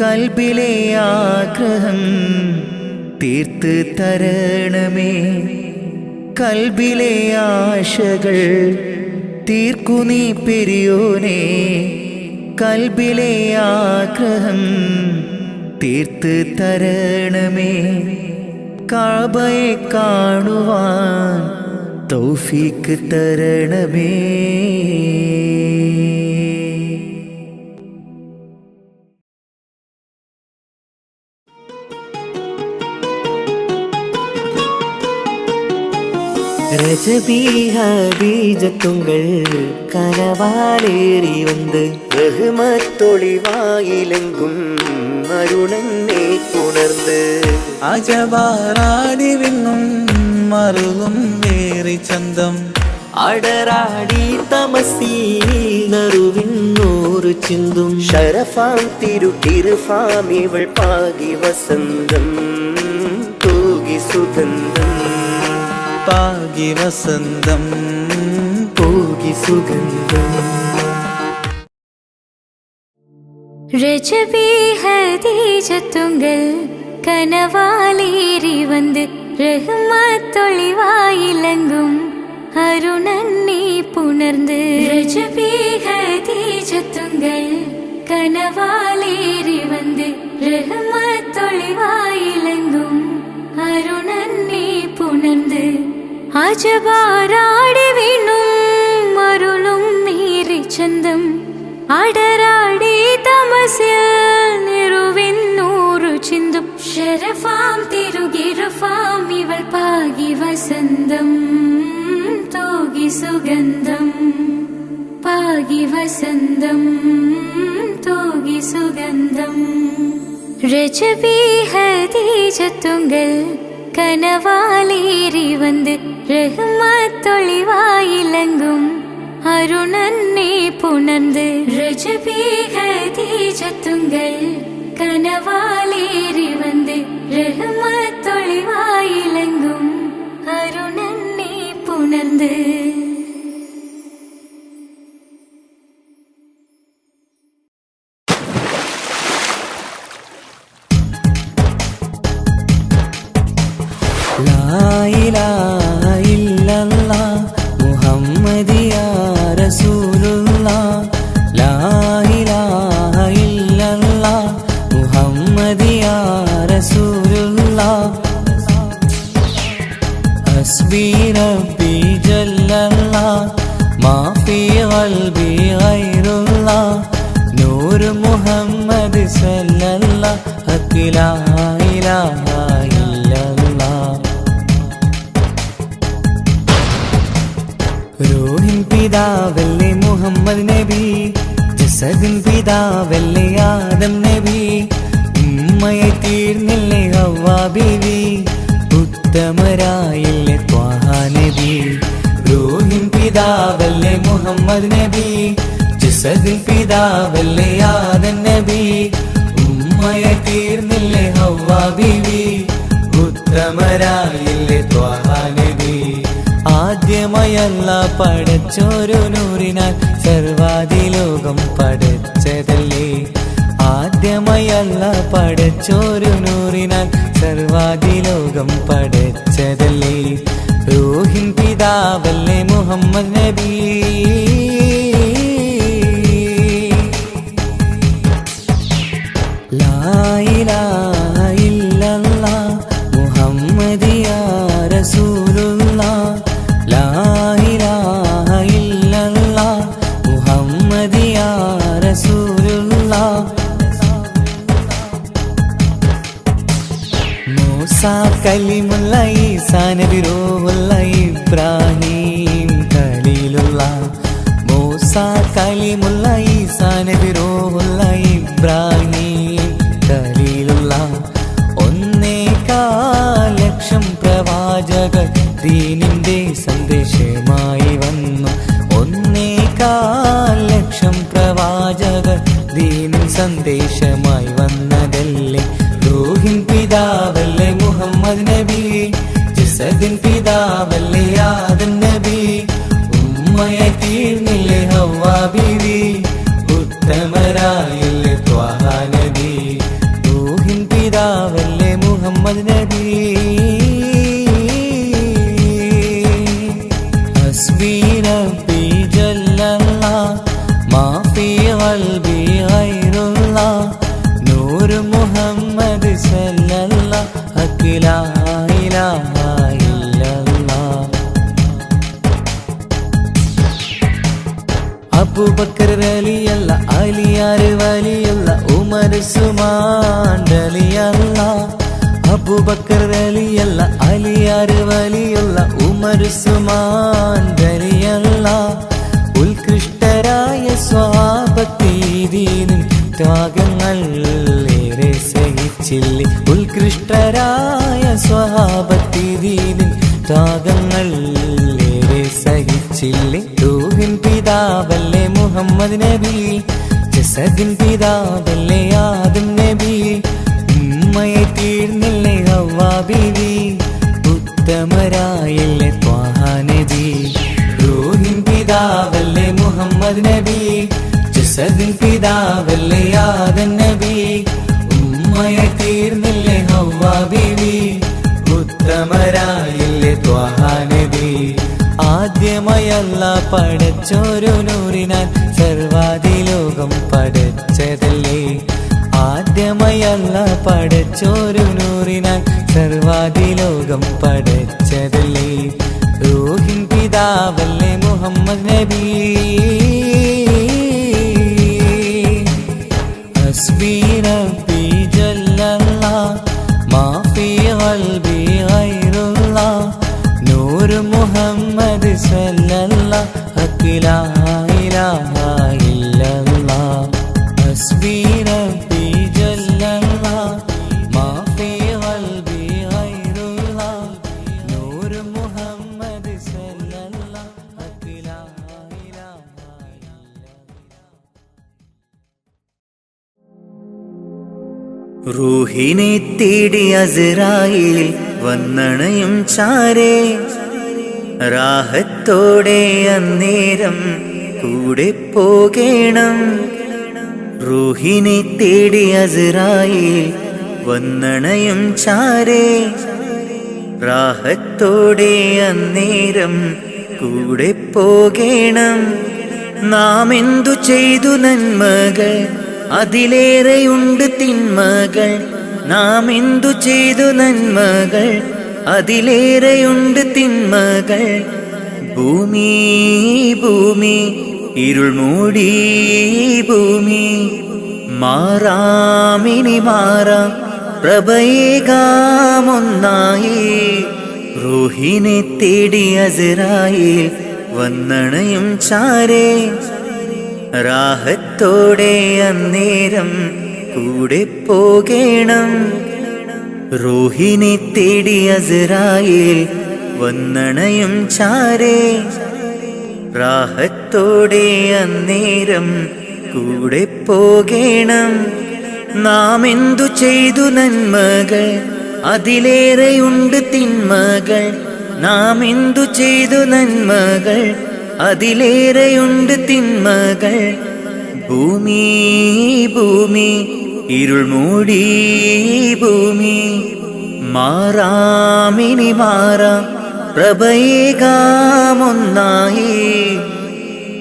കൽബിലെ ആഗ്രഹം തീർത്ത് തരണമേ. കൽബിലെ ആശകൾ തീർക്കു നീ പെരിയോനെ. കൽബിലെ ആഗ്രഹം തീർത്ത് തരണമേ. കഅബയെ കാണുവാൻ തൗഫീക്ക് തരണമേ. ரஜபீஹபீஜத்துங்கள் கனவாலேறி வந்து ரஹ்மத்தொளிவாயிலெங்கும் அருணன்னே உணர்ந்து അജവാറാടി വിണ്ണും മറുകും വേറി ചന്തം അടരാടി തമസിൽ നറുവിന്നൂറ് ചിന്തും ശരഫാം തിരുട്ടിരുഫാം ഇവൾ പാകി വസന്തം തൂകി സുഗന്ധം പാകി വസന്തം പോകി സുഗന്ധം. രജബി ഹദീജത്തുങ്കൾ കനവാലേറി വന്ന് റഹ്മത്തൊളിവായിലങ്കും അരുണന്നെ പുണർന്ന്. രജബി ഹദീജത്തുങ്കൾ കനവാലേറി വന്ന് റഹ്മത്തൊളിവായിലങ്കും അരുണന്നെ പുണർന്ന്. അജബാറാടി വീണും മരുളും നീറി ചന്തം അടരാടി തമസിൽ നിറുവിന്നൂറു ചിന്തും ശരഫാം തിരുകിറുഫാം ഇവൾ പാകി വസന്തം തൂകി സുഗന്ധം. പാകി വസന്തം തൂകി സുഗന്ധം. രജബി ഹദീജത്തുങ്കൾ കനവാലേറി വന്ന് റഹ്മത്തൊളിവായിലങ്കും അരുണന്നെ പുണർന്ന്. രജബി ഹദീജത്തുങ്കൾ കനവാലേറി വന്ന് റഹ്മത്തൊളിവായിലങ്കും അരുണന്നെ പുണർന്ന്. ലാ ഇലാഹ ഇല്ലല്ലാഹ് മുഹമ്മദിയ റസൂലുള്ളാഹ്. ലാ ഇലാഹ ഇല്ലല്ലാഹ് മുഹമ്മദിയ റസൂലുള്ളാഹ്. ഹസ്ബി റബ്ബി ജല്ലല്ലാഹ് മാ ഫീ ഖൽബി ഗൈറുല്ലാഹ്. നൂർ മുഹമ്മദ് സല്ലല്ലാഹ് ഹഖ് ലാ ഇലാഹ ഇല്ലല്ലാഹ്. റൂഹിൻ പിതാവല്ലേ മുഹമ്മദ് നബി. ജസദിൻ പിതാവല്ലേ ആദം നബി, ഉമ്മയെ തീർന്നില്ലേ ഹവ്വാ ബീവി, ഉത്തമരായില്ലേ ത്വാഹ നബി. റൂഹിൻ പിതാവല്ലേ മുഹമ്മദ് നബി, ജസദിൻ പിതാവല്ലേ ആദം നബി, ഉമ്മയെ തീർന്നില്ലേ ഹവ്വാ ബീവി, ഉത്തമരായില്ലേ ത്വാഹ നബി. ആദ്യമയല്ല പടച്ചോരു നൂറിനാൽ സർവാദിലോകം പടച്ചതല്ലേ, ആദ്യമയല്ല പടച്ചോരു നൂറിനാൽ സർവാദിലോകം പടച്ചതല്ലേ. റൂഹിൻ പിതാവല്ലേ മുഹമ്മദ് നബി. ലാ ഇലാഹ ഇല്ലല്ലാഹ് മുഹമ്മദിയാ റസൂലുള്ളാഹ്, ലാ ഇലാഹ ഇല്ലല്ലാഹ് മുഹമ്മദിയാ റസൂലുള്ളാഹ്. മൂസാ കലിമുള്ള ഈസാ നബി റൂഹുള്ള ഇബ്രാഹിം ഖലീലുള്ളാഹ്, മൂസാ കലിമുള്ള ഈസാ നബി റൂഹുള്ള ഇബ്രാഹിം ഖലീലുള്ളാഹ്. 1.25 ലക്ഷം പ്രവാചകർ ദീനിന്റെ സന്ദേശമായി വന്നു, 1.25 ലക്ഷം പ്രവാചകർ ദീനിൻ സന്ദേശമായി വന്നതല്ലേ. റൂഹിൻ പിതാവല്ലേ മുഹമ്മദ് നബി, ജസദിൻ പിതാവല്ലേ ആദം നബി, ഉമ്മയെ തീർന്നില്ലേ ഹവ്വാ ബീവി, ഉത്തമരായില്ലേ ത്വാഹ നബി. റൂഹിൻ പിതാവല്ലേ മുഹമ്മദ് നബി. ഹസ്ബി റബ്ബി ജല്ലല്ലാഹ് മാ ഫീ ഖൽബി ഗൈറുല്ലാഹ്, നൂറ് മുഹമ്മദ് സല്ലല്ലാഹ് ഹഖ് ലാ ഇലാഹ ഇല്ലല്ലാഹ്. അബൂബക്കർ റളിയല്ല, അലിയാർ വലിയല്ല, ഉമർ ഉസ്മാൻ റളിയല്ല. അബൂബക്കർ റളിയല്ല, അലിയാർ വലിയല്ല, ഉമർ ഉസ്മാൻ റളിയല്ല. ഉത്കൃഷ്ടരായ സ്വഹാബത്തീദീനിൻ ത്യാഗങ്ങൾ ഏറെ സഹിച്ചില്ലേ, ഉത്കൃഷ്ടരായ സ്വഹാബത്തീദീനിൻ ത്യാഗങ്ങൾ ഏറെ സഹിച്ചില്ലേ. റൂഹിൻ പിതാവല്ലേ മുഹമ്മദ് നബി, ജസദിൻ പിതാവല്ലേ ആദം നബി, ഉമ്മയെ തീർന്നില്ലേ ഹവ്വാ ബീവി, ഉത്തമരായില്ലേ ത്വാഹ നബി. റൂഹിൻ പിതാവല്ലേ മുഹമ്മദ് നബി, ജസദിൻ പിതാവല്ലേ ആദം നബി, ഉമ്മയെ തീർന്നില്ലേ ഹവ്വാ ബീവി, ഉത്തമരായില്ലേ ത്വാഹ നബി. ആദ്യമയല്ല പടച്ചോരു നൂറിനാൽ സർവാദിലോകം പടച്ചതല്ലേ, ആദ്യമയല്ല പടച്ചോരു നൂറിനാൽ സർവാദിലോകം പടച്ചതല്ലേ. റൂഹിൻ പിതാവല്ലേ മുഹമ്മദ് നബി. ഹസ്ബി റബ്ബി ജല്ലല്ലാഹ് മാ ഫീ ഖൽബി ഗൈറുല്ലാഹ്, നൂറ് മുഹമ്മദ് സല്ലല്ലാഹ് ഹഖ് ലാ ഇലാഹ ഇല്ലല്ലാഹ്. ഹസ്ബി റബ്ബി ജല്ലല്ലാഹ് മാ ഫീ ഖൽബി ഗൈറുല്ലാഹ്, നൂറ് മുഹമ്മദ് സല്ലല്ലാഹ് ഹഖ് ലാ ഇലാഹ ഇല്ലല്ലാഹ്. റൂഹിനെ തേടി അസ്രായീൽ വന്നണയും ചാരേ, റാഹത്തോടെ അന്നേരം കൂടെ പോകേണം. റൂഹിനെ തേടി അസ്രായീൽ വന്നണയും ചാരേ, റാഹത്തോടെ അന്നേരം കൂടെ പോകേണം. നാം എന്തു ചെയ്തു നന്മകൾ, അതിലേറെയുണ്ട് തിന്മകൾ. നാം എന്തു ചെയ്തു നന്മകൾ, അതിലേറെയുണ്ട് തിന്മകൾ. ഭൂമി ഭൂമി ഇരുൾ മൂടി ഭൂമി, മാറാമിനി മാറാം പ്രഭയേകാമൊന്നായി. റൂഹിനെ തേടി അസ്രായീൽ വന്നണയും ചാരേ, റാഹത്തോടെ അന്നേരം കൂടെ പോകേണം. റൂഹിനെ തേടി അസ്രായേൽ വന്നണയും ചാരേ. റാഹത്തോടെ അന്നേരം കൂടെ പോകേണം. നാം എന്തു ചെയ്തു നന്മകൾ, അതിലേറെയുണ്ട് തിന്മകൾ. നാം എന്തു ചെയ്തു നന്മകൾ, അതിലേറെയുണ്ട് തിന്മകൾ. ഭൂമി ഭൂമി ഇരുൾ മൂടി ഭൂമി, മാറാമിനി മാറാം പ്രഭയേകാമൊന്നായി.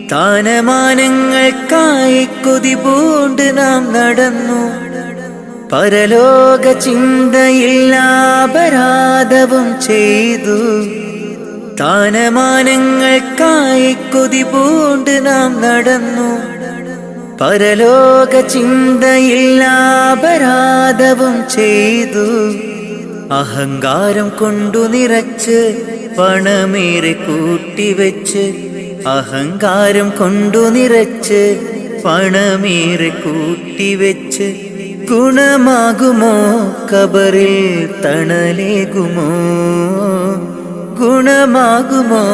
സ്ഥാനമാനങ്ങൾക്കായി കൊതി പൂണ്ട് നാം നടന്നു. പരലോക ചിന്തയില്ലാപരാധവും ചെയ്തു. സ്ഥാനമാനങ്ങൾക്കായി കൊതി പൂണ്ട് നാം നടന്നു. പരലോക ചിന്തയില്ലാപരാധവും ചെയ്തു. അഹങ്കാരം കൊണ്ടു നിറച്ച് പണമേറെ കൂട്ടിവെച്ച്, അഹങ്കാരം കൊണ്ടു നിറച്ച് പണമേറെ കൂട്ടിവെച്ച്, ഗുണമാകുമോ ഖബറിൽ തണലേകുമോ? ഗുണമാകുമോ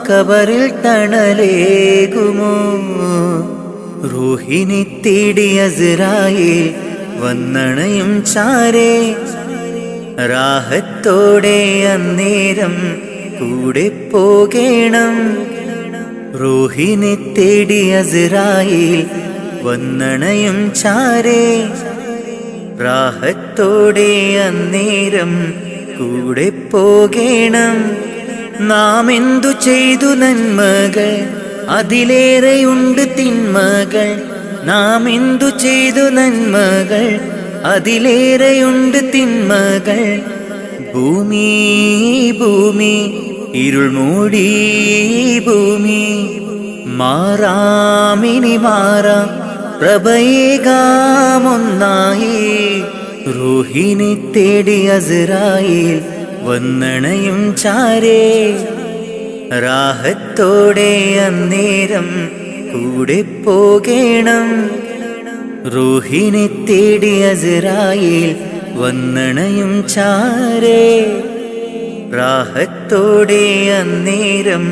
ഖബറിൽ തണലേകുമോ? റൂഹിനെ തേടി അസ്രായേൽ വന്നണയും ചാരേ. റാഹത്തോടെ അന്നേരം കൂടെ പോകേണം. റൂഹിനെ തേടി അസ്രായേൽ വന്നണയും ചാരേ. റാഹത്തോടെ അന്നേരം കൂടെ പോകേണം. നാം എന്തു ചെയ്തു നന്മകൾ, അതിലേറെയുണ്ട് തിന്മകൾ. നാം എന്തു ചെയ്തു നന്മകൾ, അതിലേറെയുണ്ട് തിന്മകൾ. ഭൂമി ഭൂമി ഇരുൾ മൂടി ഭൂമി, മാറാമിനി മാറാം പ്രഭയേകാമൊന്നായി. റൂഹിനെ തേടി അസ്രായേൽ വന്നണയും ചാരേ. റാഹത്തോടെ അന്നേരം കൂടെ പോകേണം. റൂഹിനെ തേടി അസ്രായേൽ വന്നണയും ചാരേ. റാഹത്തോടെ അന്നേരം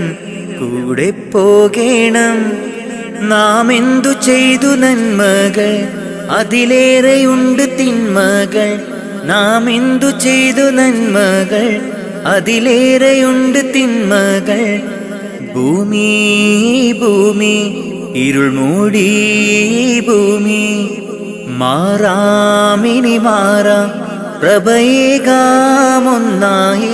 കൂടെ പോകേണം. നാം എന്തു ചെയ്തു നന്മകൾ, അതിലേറെയുണ്ട് തിന്മകൾ. നാം എന്തു ചെയ്തു നന്മകൾ, അതിലേറെയുണ്ട് തിന്മകൾ. ഭൂമി ഭൂമി ഇരുൾ മൂടി ഭൂമി, മാറാമിനി മാറാം പ്രഭയേകാമൊന്നായി.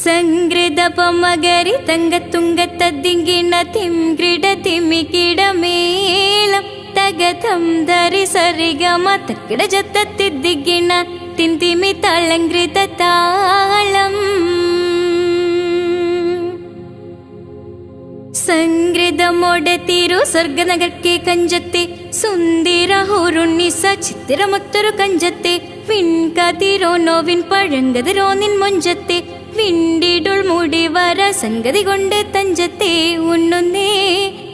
സംഗൃതപമകരി തങ്കത്തുങ്കത്തദ്ദിങ്കിണ തിംഗ്രിട തിമികിടമേളം തകതം ധരി സരിഗമ തക്കിട ജത്തത്തിദ്ദിങ്കിണ തിന്തിമി തളങ്കൃത താളം. സംഗൃതമോടെ തിരു സ്വർഗനഗർക്കെ കഞ്ചത്തെ സുന്ദര ഹുരുണ്ണിസ ചിത്തിരമൊത്തൊരു കഞ്ചത്തെ വിൺകതിരോ നോവിൻ പഴങ്കതിരോ നിൻ മൊഞ്ചത്തെ വിണ്ടിടുൾ മുടി വര സംഗതി കൊണ്ട് തഞ്ചത്തെ ഉണ്ണുന്നേ.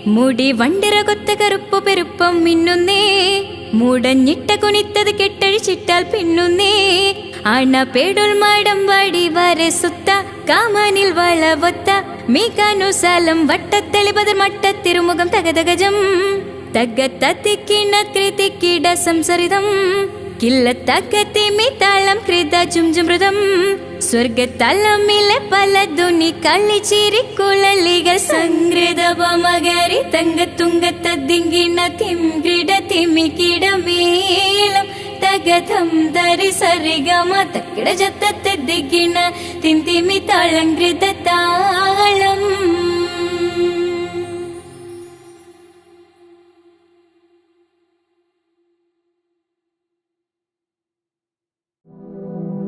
മുടി വണ്ടിര കൊത്ത കറുപ്പു പെരുപ്പം മിന്നുന്നേ. മുടഞ്ഞിട്ട കുനിത്തത് കെട്ടഴിച്ചിട്ടാൽ പിന്നുന്നേ. അണപേടുൾ മാടം വാടി വരെ സുത്ത കാമനിൽ വളവൊത്ത മീകാനുസാലം വട്ടത്തെളിപതർ മട്ടത്തിരുമുഖം തകതകജം തകത്തത്തിക്കിണ കൃതിക്കിട സംസരിതം കില്ലത്തകത്തിമി താളം കൃത ചുംചുമൃതം സ്വർഗത്തലമിലെ പല ധ്വനി കളിച്ചിരിക്കുഴലികൾ. സംഗൃതപമകരി തങ്കത്തുങ്കത്തദ്ദിങ്കിണ തിംഗ്രിട തിമികിടമേളം തകതം ധരി സരിഗമ തക്കിട ജത്തത്തിദ്ദിങ്കിണ തിന്തിമി തളങ്കൃത താളം.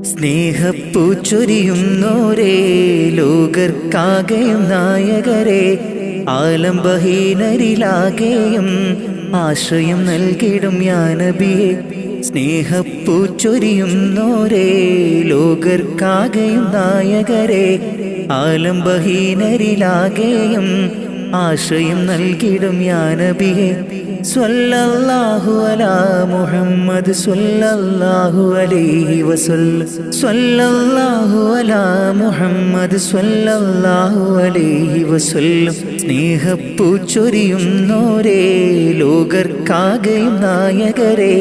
സ്നേഹപ്പൂച്ചൊരിയുന്നോരേ, ലോകർക്കാകെയും നായകരെ, ആലംബഹീനരിലാകെയും ആശ്രയം നൽകിടും യാ നബിയേ. സ്നേഹപ്പൂച്ചൊരിയുന്നോരേ, ലോകർക്കാകെയും നായകരെ, ആലംബഹീനരിലാകെയും ആശ്രയം നൽകിടും യാ നബിയേ സ്വല്ലല്ലാഹു അലാ മുഹമ്മദ് സ്വല്ലല്ലാഹു അലൈഹി വസല്ലം സ്വല്ലല്ലാഹു അലാ മുഹമ്മദ് സ്വല്ലല്ലാഹു അലൈഹി വസല്ലം സ്നേഹപ്പൂച്ചൊരിയുന്നോരേ ലോകർക്കാകെയും നായകരെ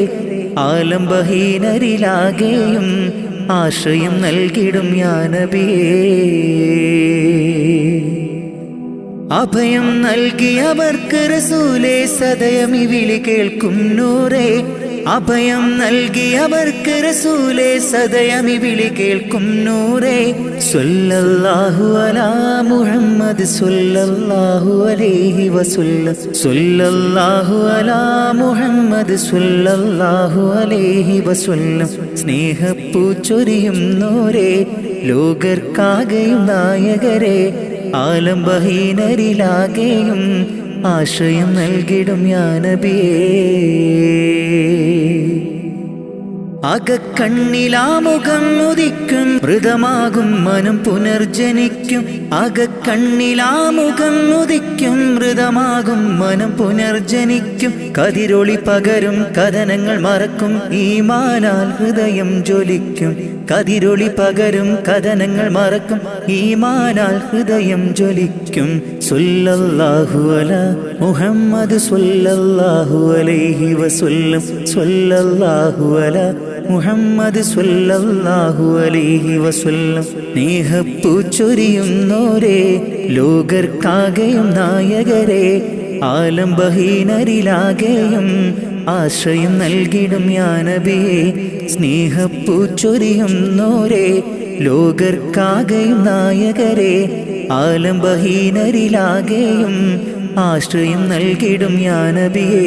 ആലംബഹീനരിലാകെയും ആശ്രയം നൽകിടും യാ നബിയേ അഭയം നൽകിയവർക്ക് റസൂലേ സദയമി വിളി കേൾക്കും നൂറേ അഭയം നൽകിയവർക്ക് റസൂലേ സദയമി വിളി കേൾക്കും നൂറേ സ്വല്ലല്ലാഹു അലാ മുഹമ്മദ് സ്വല്ലല്ലാഹു അലൈഹി വസല്ലം സ്വല്ലല്ലാഹു അലാ മുഹമ്മദ് സ്വല്ലല്ലാഹു അലൈഹി വസല്ലം സ്നേഹപ്പൂച്ചൊരിയും നൂറേ ലോകർക്കാകെയും നായകരെ ആലംബഹീനരിലാകെയും ആശ്രയം നൽകിടും യാ നബിയേ അകക്കണ്ണിലാമുഖം ഉദിക്കും മൃതമാകും മനം പുനർജനിക്കും അകക്കണ്ണിലാമുഖം ഉദിക്കും മൃതമാകും മനം പുനർജനിക്കും കതിരൊളി പകരും കഥനങ്ങൾ മറക്കും ഈമാനാൽ ഹൃദയം ജ്വലിക്കും കതിരൊളി പകരും കഥനങ്ങൾ മറക്കും ഈമാനാൽ ഹൃദയം ജ്വലിക്കും സ്വല്ലല്ലാഹു അലാ മുഹമ്മദ് സ്വല്ലല്ലാഹു അലൈഹി വസല്ലം സ്വല്ലല്ലാഹു അലാ മുഹമ്മദ് സ്വല്ലല്ലാഹു അലൈഹി വസല്ലം സ്നേഹപ്പൂച്ചൊരിയുന്നോരേ ലോകർക്കാകെയും നായകരെ ആലംബഹീനരിലാകെയും ആശ്രയം നൽകിടും യാ നബിയേ സ്നേഹപ്പൂച്ചൊരിയുന്നോരേ ലോകർക്കാകെയും നായകരെ ആലംബഹീനരിലാകെയും ആശ്രയം നൽകിടും യാ നബിയേ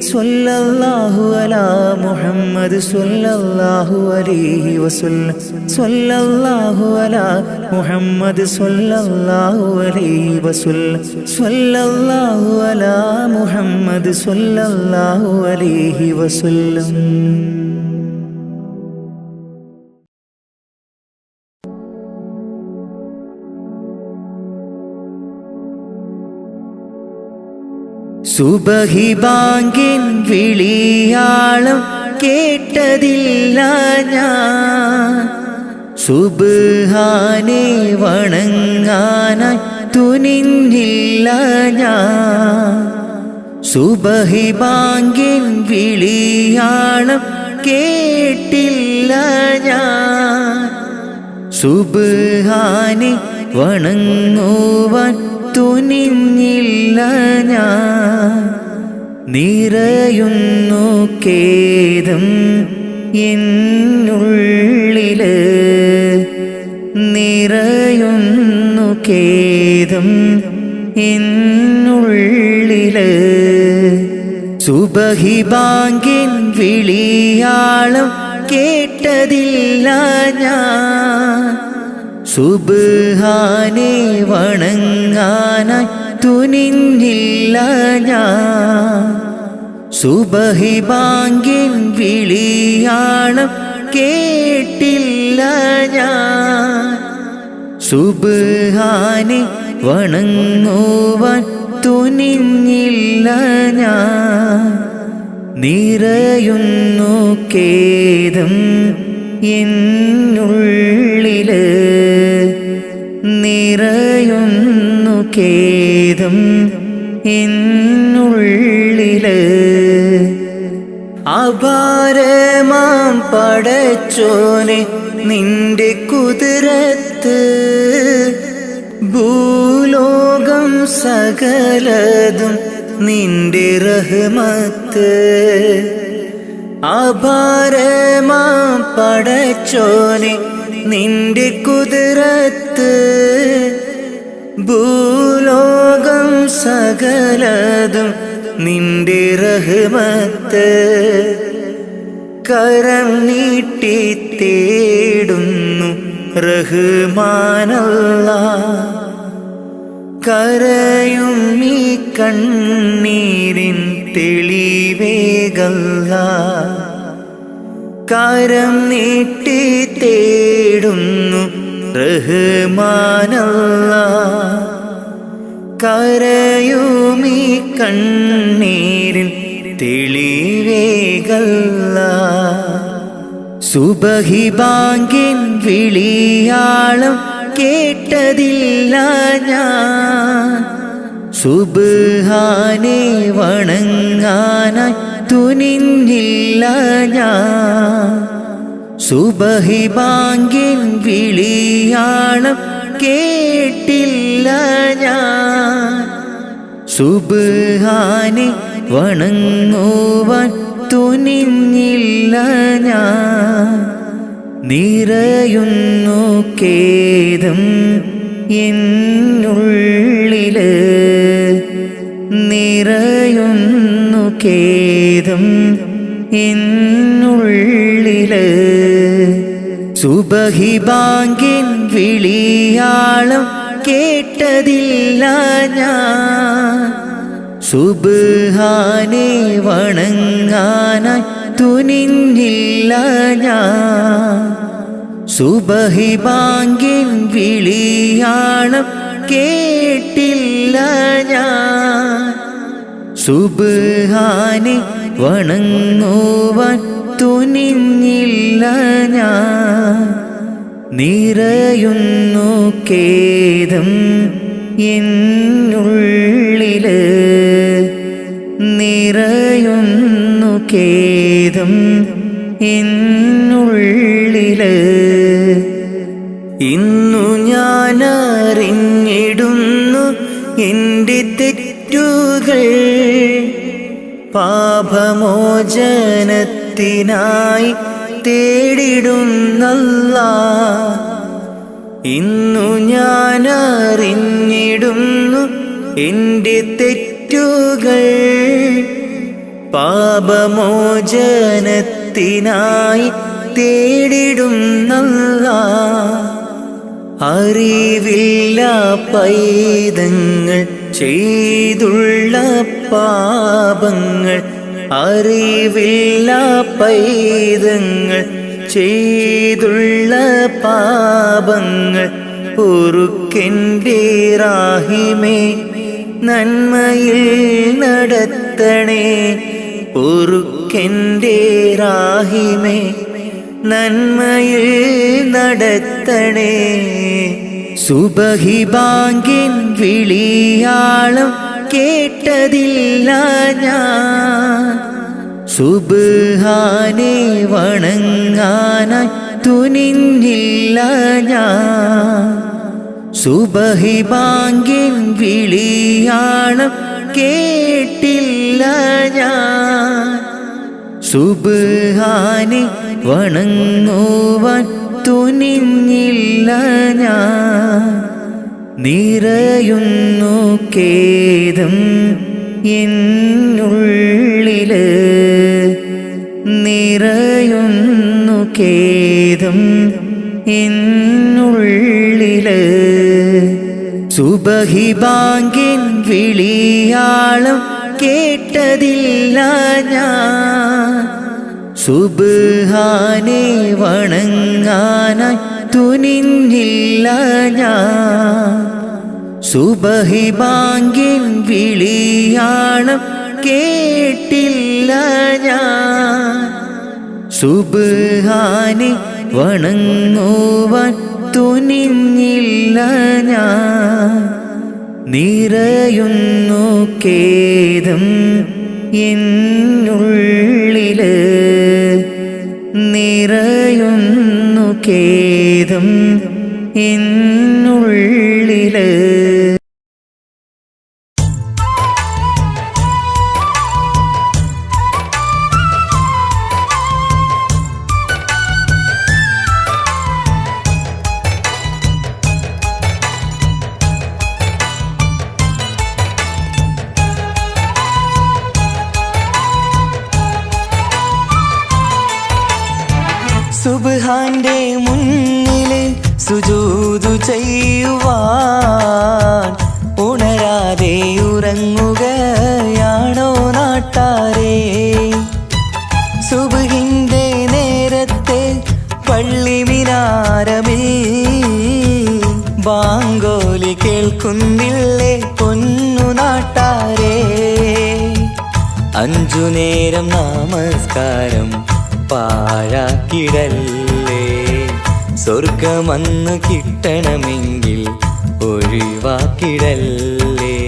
സ്വല്ലല്ലാഹു അലാ മുഹമ്മദ് സ്വല്ലല്ലാഹു അലൈഹി വസല്ലം സ്വല്ലല്ലാഹു അലാ മുഹമ്മദ് സ്വല്ലല്ലാഹു അലൈഹി വസല്ലം സ്വല്ലല്ലാഹു അലാ മുഹമ്മദ് സ്വല്ലല്ലാഹു അലൈഹി വസല്ലം സുബഹി ബാങ്കിൻ വിളിയാളം കേട്ടതില്ല ഞാൻ സുബ്ഹാനെ വണങ്ങാനായി തുനിഞ്ഞില്ല ഞാൻ സുബഹി ബാങ്കിൻ വിളിയാളം കേട്ടില്ല ഞാൻ സുബ്ഹാനെ വണങ്ങുവാൻ തുനിഞ്ഞില്ല ഞാൻ നിറയുന്നു ഖേദം എന്നുള്ളില് നിറയുന്നു ഖേദം എന്നുള്ളില് സുബഹി ബാങ്കിൻ വിളിയാളം കേട്ടതില്ല ഞാൻ സുബ്ഹാനെ വണങ്ങാനായി തുനിഞ്ഞില്ല ഞാൻ സുബഹി ബാങ്കിൻ വിളിയാളം കേട്ടില്ല ഞാൻ സുബ്ഹാനെ വണങ്ങുവാൻ തുനിഞ്ഞില്ല ഞാൻ നിറയുന്നു ഖേദം എന്നുള്ളില് നിറയുന്നു ഖേദം എന്നുള്ളില് അപാരമാം പടച്ചോനെ നിന്റെ കുതിരത്ത് ഭൂലോകം സകലതും നിന്റെ റഹ്മത്ത് അപാരമാം പടച്ചോനെ നിന്റെ കുതിരത്ത് ഭൂലോകം സകലതും നിന്റെ റഹ്മത്ത് കരം നീട്ടി തേടുന്നു റഹ്മാനല്ലാഹ് കരയും ഈ കണ്ണീരിൻ തെളിവേകല്ലാഹ് കരം നീട്ടി തേടുന്നു റഹ്മാനല്ലാ കരയുമീ കണ്ണീരിൻ തെളിവേകല്ല സുബഹി ബാങ്കിൻ വിളിയാളം കേട്ടതില്ല ഞാൻ സുബ്ഹാനെ വണങ്ങാനായി തുനിഞ്ഞില്ല ഞാൻ സുബഹി ബാങ്കിൻ വിളിയാളം കേട്ടില്ല ഞാൻ സുബ്ഹാനെ വണങ്ങുവാൻ തുനിഞ്ഞില്ല ഞാൻ നിറയുന്നു ഖേദം എന്നുള്ളില് നിറയുന്നു ഖേദം എന്നുള്ളില് സുബഹി ബാങ്കിൻ വിളിയാളം കേട്ടതില്ല ഞാൻ സുബ്ഹാനെ വണങ്ങാനായി തുനിഞ്ഞില്ല ഞാൻ സുബഹി ബാങ്കിൻ വിളിയാളം കേട്ടില്ല ഞാൻ സുബ്ഹാനെ വണങ്ങുവാൻ തുനിഞ്ഞില്ല ഞാൻ നിറയുന്നു ഖേദം എന്നുള്ളില് നിറയുന്നു ഖേദം എന്നുള്ളില് ഇന്നു ഞാനറിഞ്ഞിടുന്നു എൻ്റെ തെറ്റുകൾ പാപമോചനത്തിനായി തേടിടുന്നല്ലാ ഇന്നു ഞാനറിഞ്ഞിടുന്നു എൻ്റെ തെറ്റുകൾ പാപമോചനത്തിനായി തേടിടുന്നല്ലാ അറിവില്ല പൈതങ്ങൾ ചെയ്തുള്ള പാപങ്ങൾ അറിവില്ല പൈതങ്ങൾ ചെയ്തുള്ള പാപങ്ങൾ പൊറുക്കെൻ്റെ റാഹിമേ നന്മയിൽ നടത്തണേ പൊറുക്കെൻ്റെ റാഹിമേ നന്മയിൽ നടത്തണേ സുബഹി ബാങ്കിൻ വിളിയാളം കേട്ടതില്ല ഞാൻ സുബ്ഹാനെ വണങ്ങാനായി തുനിഞ്ഞില്ല ഞാൻ സുബഹി ബാങ്കിൻ വിളിയാളം കേട്ടില്ല ഞാൻ സുബ്ഹാനെ വണങ്ങുവാൻ തുനിഞ്ഞില്ല ഞാൻ നിറയുന്നു ഖേദം എന്നുള്ളില് നിറയുന്നു ഖേദം എന്നുള്ളില് സുബഹി ബാങ്കിൻ വിളിയാളം കേട്ടതില്ല ഞാൻ സുബ്ഹാനെ വണങ്ങാനായി തുനിഞ്ഞില്ല ഞാൻ സുബഹി ബാങ്കിൻ വിളിയാളം കേട്ടില്ല ഞാൻ സുബ്ഹാനെ വണങ്ങുവാൻ തുനിഞ്ഞില്ല ഞാൻ നിറയുന്നു ഖേദം എന്നുള്ളില് നിറയുന്നു ഖേദം എന്നുള്ളില് സുബ്ഹാന്റെ മുന്നില് സുജൂദു ചെയ്യുവാൻ ഉണരാതെ ഉറങ്ങുകയാണോ നാട്ടാരേ സുബ്ഹിന്റെ നേരത്തെ പള്ളി മിനാരമിൽ അഞ്ചു നേരം നമസ്കാരം പാഴാക്കിടല്ലേ. സ്വർഗമന്ന് കിട്ടണമെങ്കിൽ ഒഴിവാക്കിടല്ലേ.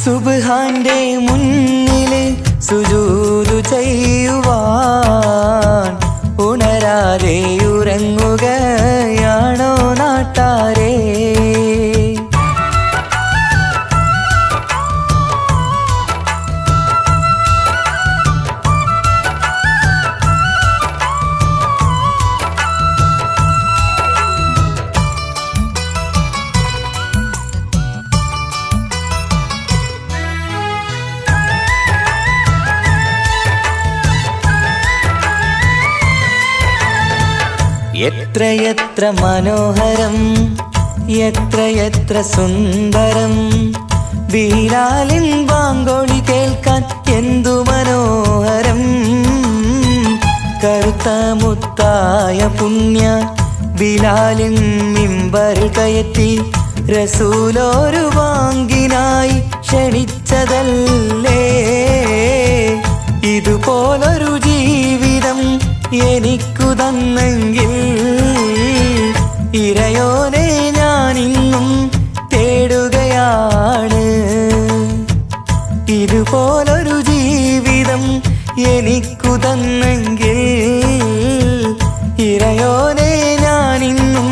സുബ്ഹാന്റെ മുന്നില് സുജൂദു ചെയ്യുവാൻ ഉണരാതെ ഉറങ്ങുകയാണോ നാട്ടാരേ? എത്രയെത്ര മനോഹരം, എത്രയെത്ര സുന്ദരം, ബിലാലിൻ ബാങ്കോളി കേൾക്കാൻ എന്തു മനോഹരം. കറുത്ത മുത്തായ പുണ്യ ബിലാലിൻ മിമ്പറിൽ കയറ്റി റസൂലൊരു ബാങ്കിനായി ക്ഷണിച്ചതല്ലേ. ഇതുപോലൊരു ജീവിതം എനിക്കു തന്നെങ്കിൽ ഇറയോനെ ഞാനിന്നും തേടുകയാണ്. ഇതുപോലൊരു ജീവിതം എനിക്കു തന്നെങ്കിൽ ഇറയോനെ ഞാനിന്നും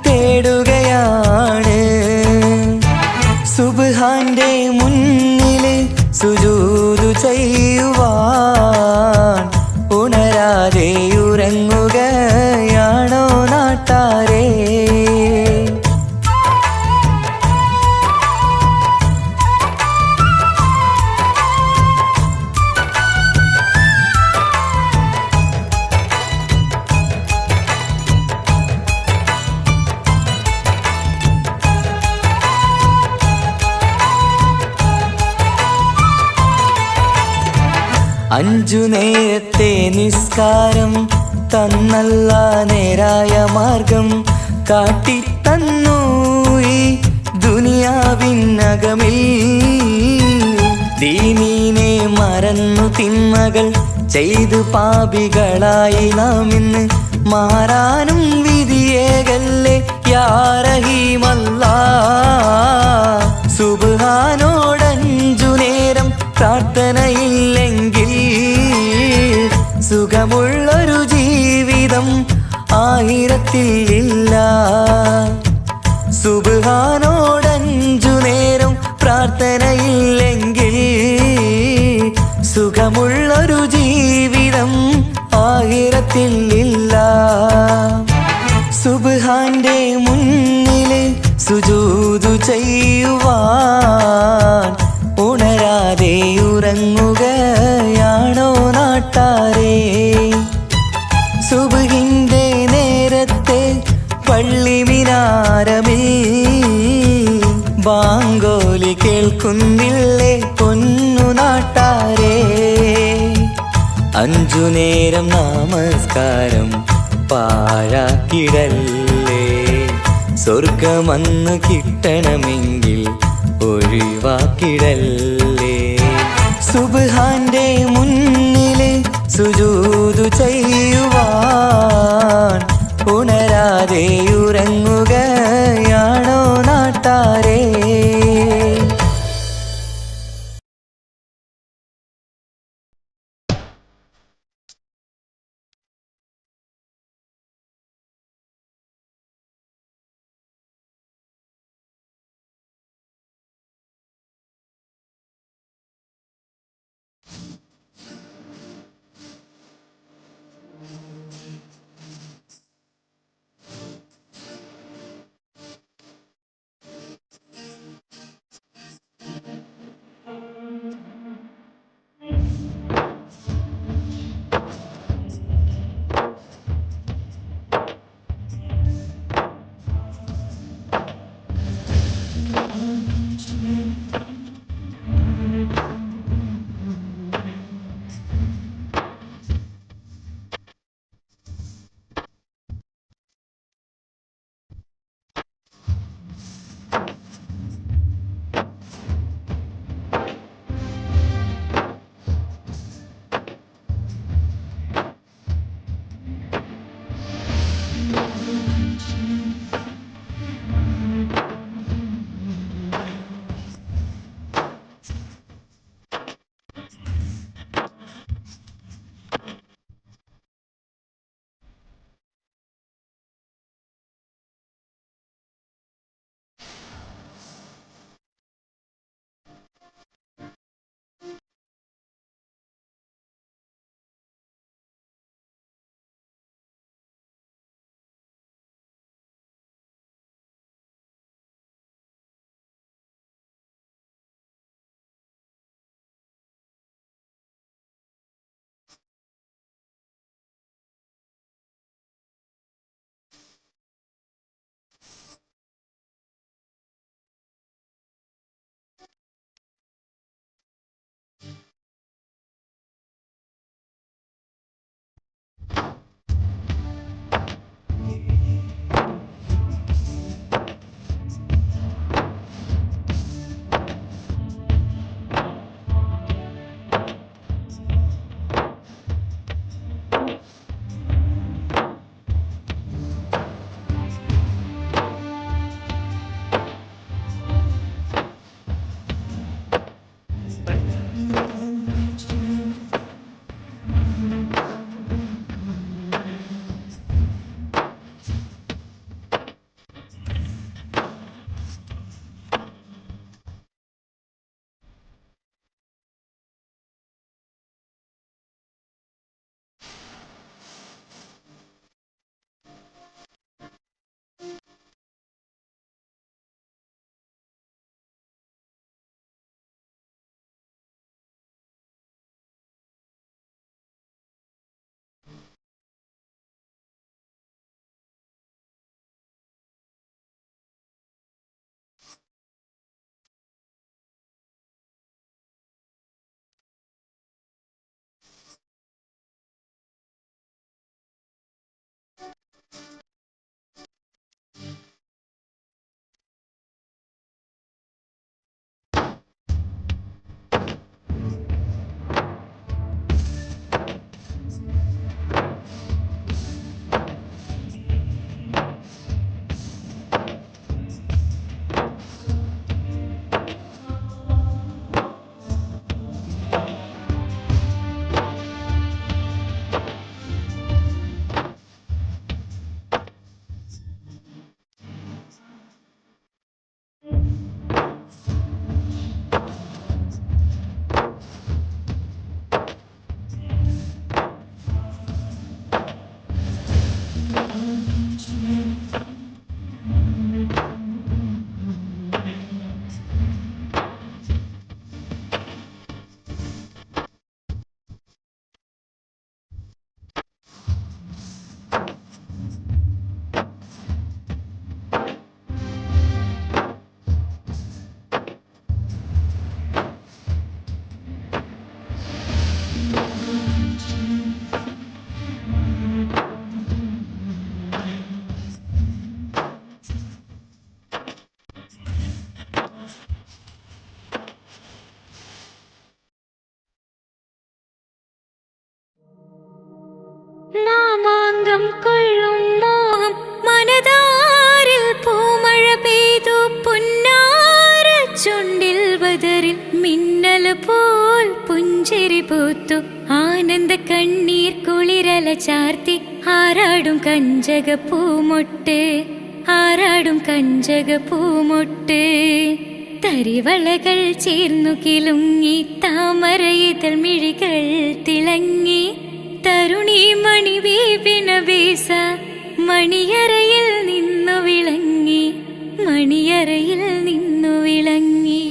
തേടുകയാണ്. സുബ്ഹാന്റെ മുന്നില് സുജൂദു ചെയ്യുവാൻ ഉണരാതെ ഉറങ്ങുകയാണോ നാട്ടാരേ? അഞ്ചു നേരത്തെ നിസ്കാരം തന്നല്ല നേരായ മാർഗം കാട്ടിത്തന്നു ഈ ദുനിയാവിനകമിൽ. ദീനീനെ മറന്നു തിന്മകൾ ചെയ്തു പാപികളായി നാം ഇന്ന് മാറാനും വിധിയേകല്ലേ യാ റഹീമല്ലാ. സുബ്ഹാനോടഞ്ചു നേരം പ്രാർത്ഥനയില്ലെങ്കിൽ സുഖമുള്ളൊരു ജീവിതം ആയിരത്തിൽ ഇല്ല. സുബ്ഹാനോടഞ്ചു നേരം പ്രാർത്ഥനയില്ലെങ്കിൽ സുഖമുള്ളൊരു ജീവിതം ആയിരത്തിൽ ഇല്ല. സുബ്ഹാന്റെ മുന്നില് സുജൂദു ചെയ്യുവാൻ ഉണരാതെ ഉറങ്ങുകയാണോ നാട്ടാരേ? സുബ്ഹിന്റെ നേരത്തെ പള്ളി മിനാരമിൽ ബാങ്കോലി കേൾക്കുന്നില്ലേ പൊന്നു നാട്ടാരേ? അഞ്ചു നേരം നമസ്കാരം പാഴാക്കിടല്ലേ. സ്വർഗമന്ന് കിട്ടണമെങ്കിൽ ഒഴിവാക്കിടല്ലേ. സുബ്ഹാന്റെ മുന്നില് സുജൂദു ചെയ്യുവാൻ ഉണരാതെ ഉറങ്ങുകയാണോ നാട്ടാരേ? മാമാങ്കം കൊള്ളും മോഹം മനതാരിൽ പൂമഴ പെയ്തു പുന്നാര ചുണ്ടിൽ ബദറിൽ മിന്നൽ പോൽ പുഞ്ചിരി പൂത്തു ആനന്ദ കണ്ണീർ കുളിരല ചാർത്തി ആരാടും കഞ്ചക പൂമൊട്ട് ആരാടും കഞ്ചക പൂമൊട്ട് തരിവളകൾ ചേർന്നു കിലുങ്ങി താമരയിതൾ മിഴികൾ തിളങ്ങി തരുണി മണി വീപിന വീസ മണിയറയിൽ നിന്നു വിളങ്ങി മണിയറയിൽ നിന്നു വിളങ്ങി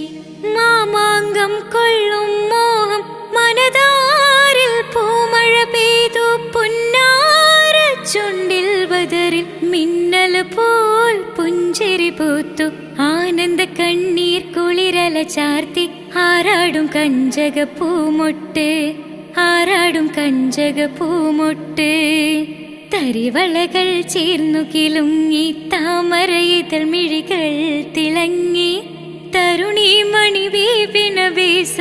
മാമാങ്കം കൊള്ളും മോഹം മനതാരിൽ പൂമഴ പെയ്തു പുന്നാര ചുണ്ടിൽ ബദറിൽ മിന്നൽ പോൽ പുഞ്ചിരി പൂത്തു ആനന്ദ കണ്ണീർ കുളിരല ചാർത്തി ആരാടും കഞ്ചക പൂമൊട്ട് ആരാടും കഞ്ചക പൂമൊട്ട് തരിവളകൾ ചേർന്നു കിലുങ്ങി താമരയിതൾ മിഴികൾ തിളങ്ങി തരുണി മണി വീപിന വീസ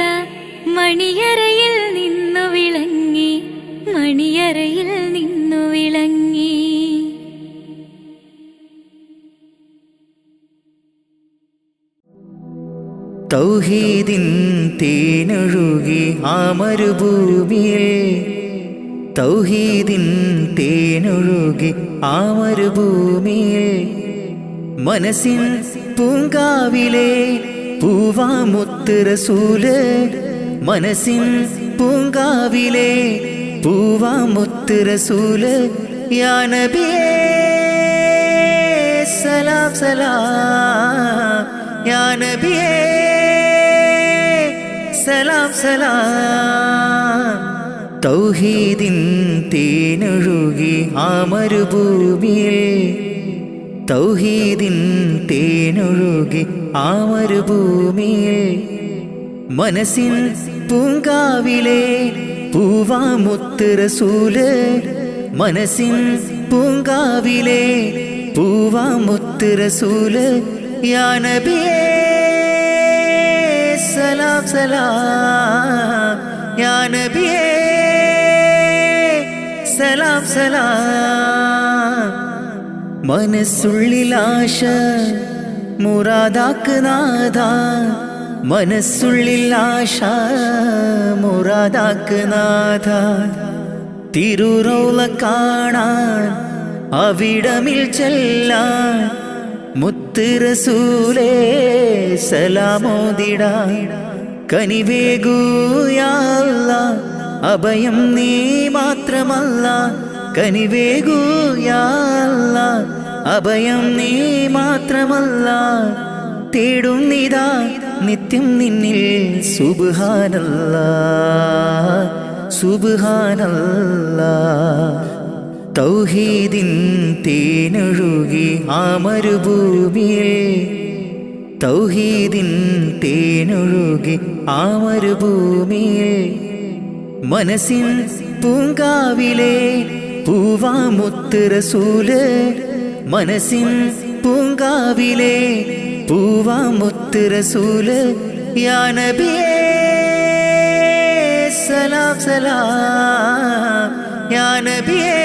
മണിയറയിൽ നിന്നു വിളങ്ങി മണിയറയിൽ നിന്നു വിളങ്ങി. തൗഹീദിൻ തേനൊഴുകി ആ മരുഭൂമിയിൽ തൗഹീദിൻ തേനൊഴുകി ആ മരുഭൂമിയിൽ മനസ്സിൻ പൂങ്കാവിലെ പൂവാമുത്ത് റസൂല് മനസ്സിൻ പൂങ്കാവിലെ പൂവാമുത്ത് റസൂല് യാ നബിയേ സലാം സലാം യാ നബിയേ സലാം സലാം. തൗഹീദിൻ തേനൊഴുകി ആ മരുഭൂമിയിൽ തൗഹീദിൻ തേനൊഴുകി ആ മരുഭൂമിയിൽ മനസ്സിൻ പൂങ്കാവിലെ പൂവാമുത്ത് റസൂല് മനസ്സിൻ പൂങ്കാവിലെ പൂവാമുത്ത് റസൂല് യാ നബിയേ സലാം സലാം യാ നബിയേ സലാം സലാം. മനസ്സുള്ളിലാശ മുറാദാക്ക് നാഥ മനസ്സുള്ളിലാശ മുറാദാക്ക് നാഥ തിരുറൗള കാണാൻ അവിടമിൽ ചെല്ലാൻ മുത്ത് റസൂലേ സലാമോദിടാൻ കനിവേകൂ യാ അല്ലാഹ് അഭയം നീ മാത്രമല്ല കനിവേകൂ യാ അല്ലാഹ് അഭയം നീ മാത്രമല്ല തേടുന്നിതാ നിത്യം നിന്നിൽ സുബ്ഹാനല്ലാഹ് സുബ്ഹാനല്ലാഹ്. തൗഹീദിൻ തേനൊഴുകി ആ മരുഭൂമിയിൽ തൗഹീദിൻ തേനൊഴുകി ആ മരുഭൂമിയിൽ മനസ്സിൻ പൂങ്കാവിലെ പൂവാമുത്ത് റസൂല് മനസ്സിൻ പൂങ്കാവിലെ പൂവാമുത്ത് റസൂല് യാ നബിയേ സലാം സലാം യാ നബിയേ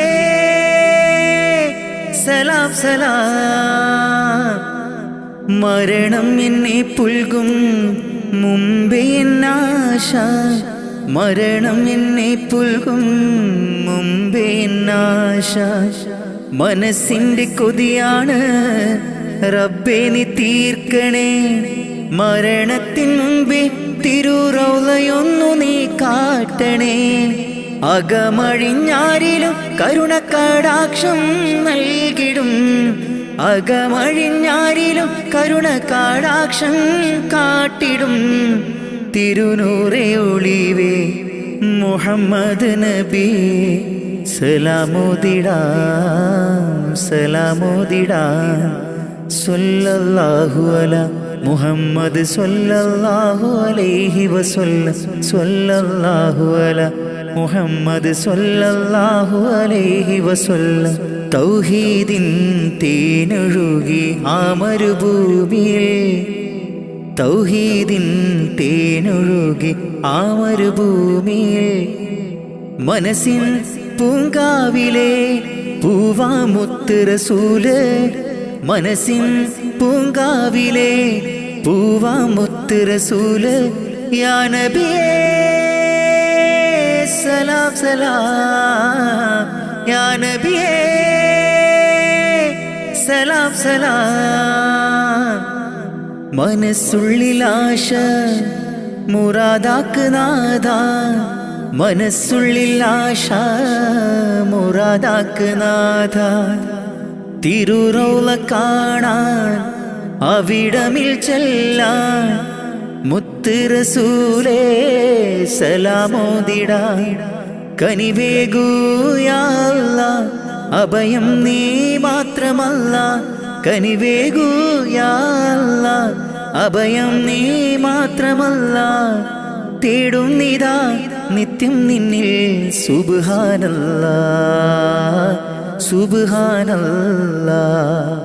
സലാം സലാം. മരണം എന്നെ പുൽകും മുമ്പേ എന്നാശ മരണം എന്നെ പുൽകും മുമ്പേ എന്നാശ മനസ്സിന്റെ കൊതിയാണ് റബ്ബേ നീ തീർക്കണേ മരണത്തിൻ മുമ്പേ തിരുറൗളയൊന്നു നീ കാട്ടണേ അകമഴിഞ്ഞാരിലും കരുണക്കടാക്ഷം നൽകിടും അകമഴിഞ്ഞാരിലും കരുണക്കടാക്ഷം കാട്ടിടും തിരുനൂറേ ഒളിവേ മുഹമ്മദ് നബി സലാമോദിടാം സലാമോദിടാം സ്വല്ലല്ലാഹു അലാ മുഹമ്മദ് സ്വല്ലല്ലാഹു അലൈഹി വസല്ലം സ്വല്ലല്ലാഹു അലാ മുഹമ്മദ് സ്വല്ലല്ലാഹു അലൈഹി വസല്ലം. തൗഹീദിൻ തേനൊഴുകി ആ മരുഭൂമിയിൽ തൗഹീദിൻ തേനൊഴുകി ആ മരുഭൂമിയിൽ മനസ്സിൻ പൂങ്കാവിലെ പൂവാമുത്ത് റസൂല് മനസ്സിൻ പൂങ്കാവിലെ പൂവാമുത്ത് റസൂല് യാ നബിയേ സലാം സലാം യാ നബിയേ സലാം സലാം മനസ്സുള്ളിലാശ മുറാദാക്ക് നാഥ മനസ്സുള്ളിലാശ മുറാദാക്ക് നാഥ തിരുറൗള കാണാൻ അവിടമിൽ ചെല്ലാൻ മുത്ത് റസൂലേ സലാമോദിടാൻ കനിവേകൂ യാ അല്ലാഹ് അഭയം നീ മാത്രമല്ല കനിവേകൂ യാ അല്ലാഹ് അഭയം നീ മാത്രമല്ല തേടുന്നിതാ നിത്യം നിന്നിൽ സുബ്ഹാനല്ലാഹ് സുബ്ഹാനല്ലാഹ്